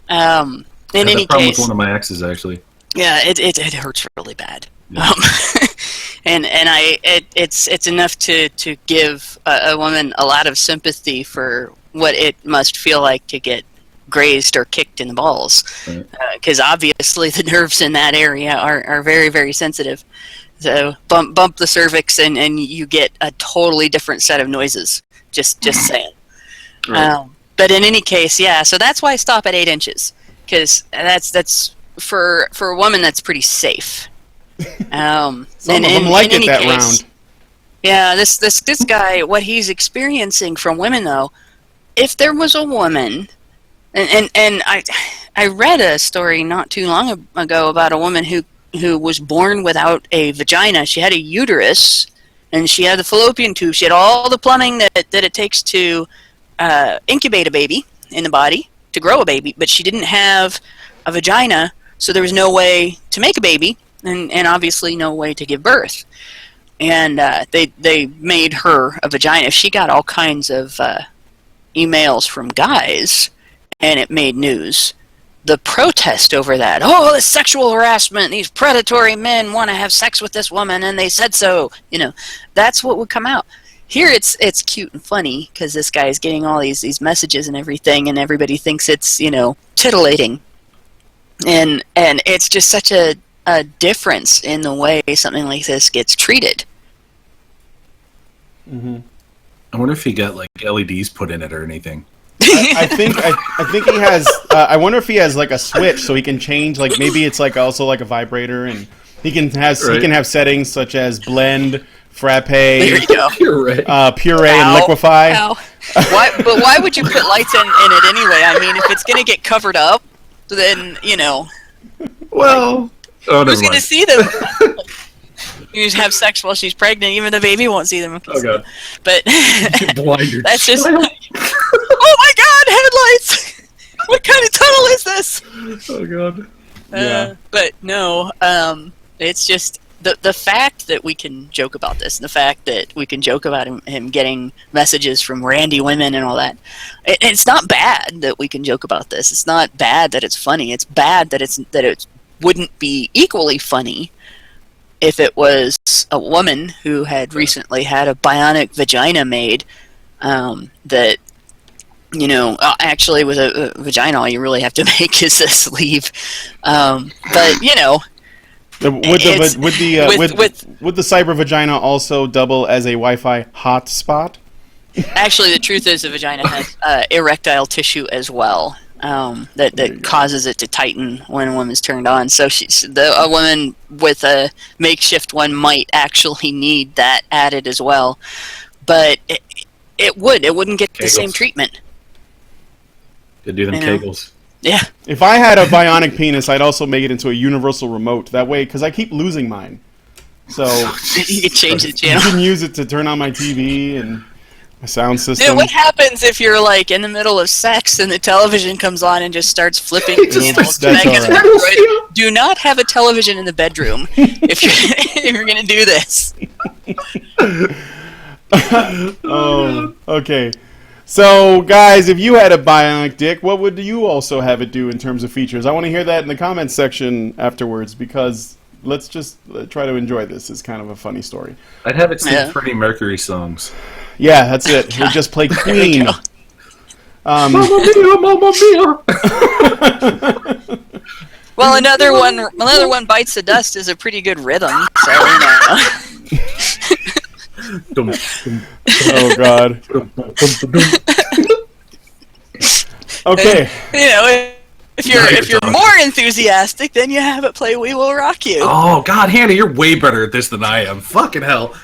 in any case, with one of my exes actually. Yeah, it hurts really bad. Yeah. It's enough to give a woman a lot of sympathy for what it must feel like to get grazed or kicked in the balls, because obviously the nerves in that area are very, very sensitive. So bump the cervix and you get a totally different set of noises. Just saying. Right. But in any case, yeah. So that's why I stop at 8 inches, because that's for a woman that's pretty safe. Some of them like it that round. Yeah, this guy, what he's experiencing from women though, if there was a woman, and I read a story not too long ago about a woman who was born without a vagina. She had a uterus, and she had the fallopian tube. She had all the plumbing that it takes to incubate a baby in the body, to grow a baby, but she didn't have a vagina, so there was no way to make a baby, and obviously no way to give birth. And they made her a vagina. She got all kinds of emails from guys, and it made news. The protest over that. Oh, this sexual harassment. These predatory men want to have sex with this woman, and they said so. That's what would come out. Here, it's cute and funny because this guy is getting all these messages and everything, and everybody thinks it's titillating, and it's just such a difference in the way something like this gets treated. Mm-hmm. I wonder if he got like LEDs put in it or anything. I think he has. I wonder if he has like a switch so he can change. Like maybe it's like also like a vibrator, and he can have settings such as blend, frappe, there you go. puree, and liquefy. Ow. Why would you put lights in it anyway? I mean, if it's gonna get covered up, then Well, who's gonna see them? You just have sex while she's pregnant. Even the baby won't see them. Oh god! But that's just. Oh my God! Headlights! What kind of tunnel is this? Oh god! Yeah. But no. It's just the fact that we can joke about this, and the fact that we can joke about him getting messages from randy women and all that. It's not bad that we can joke about this. It's not bad that it's funny. It's bad that it wouldn't be equally funny if it was a woman who had recently had a bionic vagina made, that, actually with a vagina, all you really have to make is a sleeve. Would the cyber vagina also double as a Wi-Fi hotspot? Actually, the truth is the vagina has erectile tissue as well. That causes it to tighten when a woman's turned on. So a woman with a makeshift one might actually need that added as well. But it wouldn't get the same treatment. They do them kegels. Yeah. If I had a bionic penis, I'd also make it into a universal remote. That way, because I keep losing mine. So you can change the channel. You can use it to turn on my TV and my sound system. Dude, what happens if you're like in the middle of sex and the television comes on and just starts flipping channels? Right. Do not have a television in the bedroom if you're going to do this. Oh, okay. So, guys, if you had a bionic dick, what would you also have it do in terms of features? I want to hear that in the comments section afterwards, because let's just try to enjoy this. It's kind of a funny story. I'd have it sing Freddie Mercury songs. Yeah, that's it. We just play Queen. Mamma mia, mamma mia. Well, another one bites the dust is a pretty good rhythm. So, Oh God. Okay. If you're more enthusiastic, then you have it play "We Will Rock You." Oh God, Hannah, you're way better at this than I am. Fucking hell.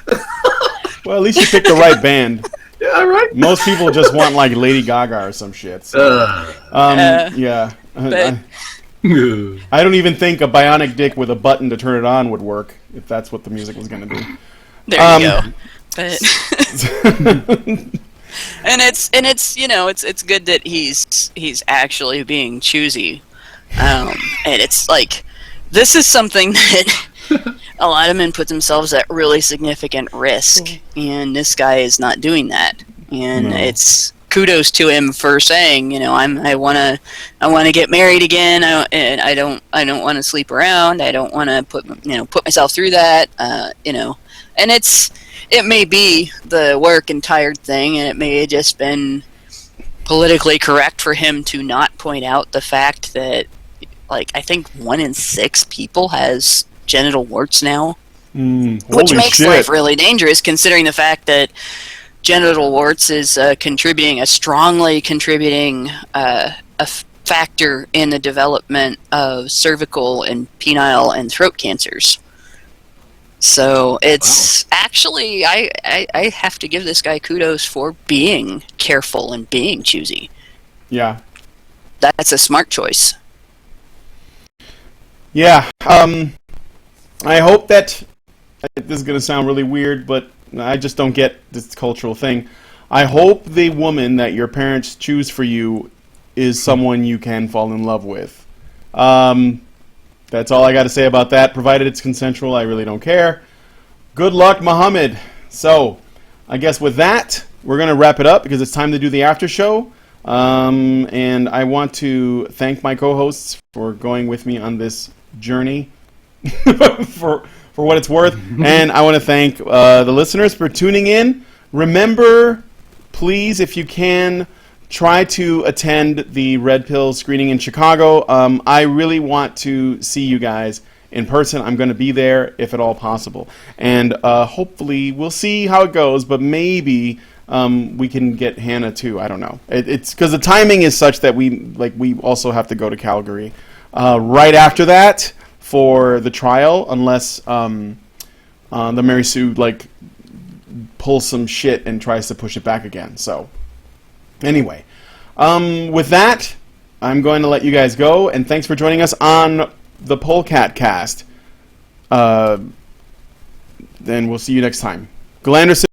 Well, at least you picked the right band. Yeah, right. Most people just want like Lady Gaga or some shit. So. Yeah. I don't even think a bionic dick with a button to turn it on would work if that's what the music was going to do. There you go. But and it's good that he's actually being choosy, and it's like this is something that a lot of men put themselves at really significant risk, and this guy is not doing that, and it's kudos to him for saying, I want to get married again, and I don't want to sleep around, I don't want to put myself through that, and it may be the work and tired thing, and it may have just been politically correct for him to not point out the fact that, like, I think 1 in 6 people has genital warts now, which makes life really dangerous, considering the fact that genital warts is strongly contributing factor in the development of cervical and penile and throat cancers. So it's actually, I have to give this guy kudos for being careful and being choosy. Yeah. That's a smart choice. Yeah. I hope that, this is going to sound really weird, but I just don't get this cultural thing. I hope the woman that your parents choose for you is someone you can fall in love with. That's all I got to say about that. Provided it's consensual, I really don't care. Good luck, Muhammad. So, I guess with that, we're going to wrap it up because it's time to do the after show. And I want to thank my co-hosts for going with me on this journey for what it's worth. And I want to thank the listeners for tuning in. Remember, please, if you can, try to attend the Red Pill screening in Chicago. I really want to see you guys in person. I'm going to be there if at all possible. And hopefully we'll see how it goes, but maybe we can get Hannah too. I don't know. It's because the timing is such that we also have to go to Calgary right after that for the trial, unless the Mary Sue pulls some shit and tries to push it back again. So anyway, with that, I'm going to let you guys go, and thanks for joining us on the Polecat Cast. Then we'll see you next time. Glenn Anderson.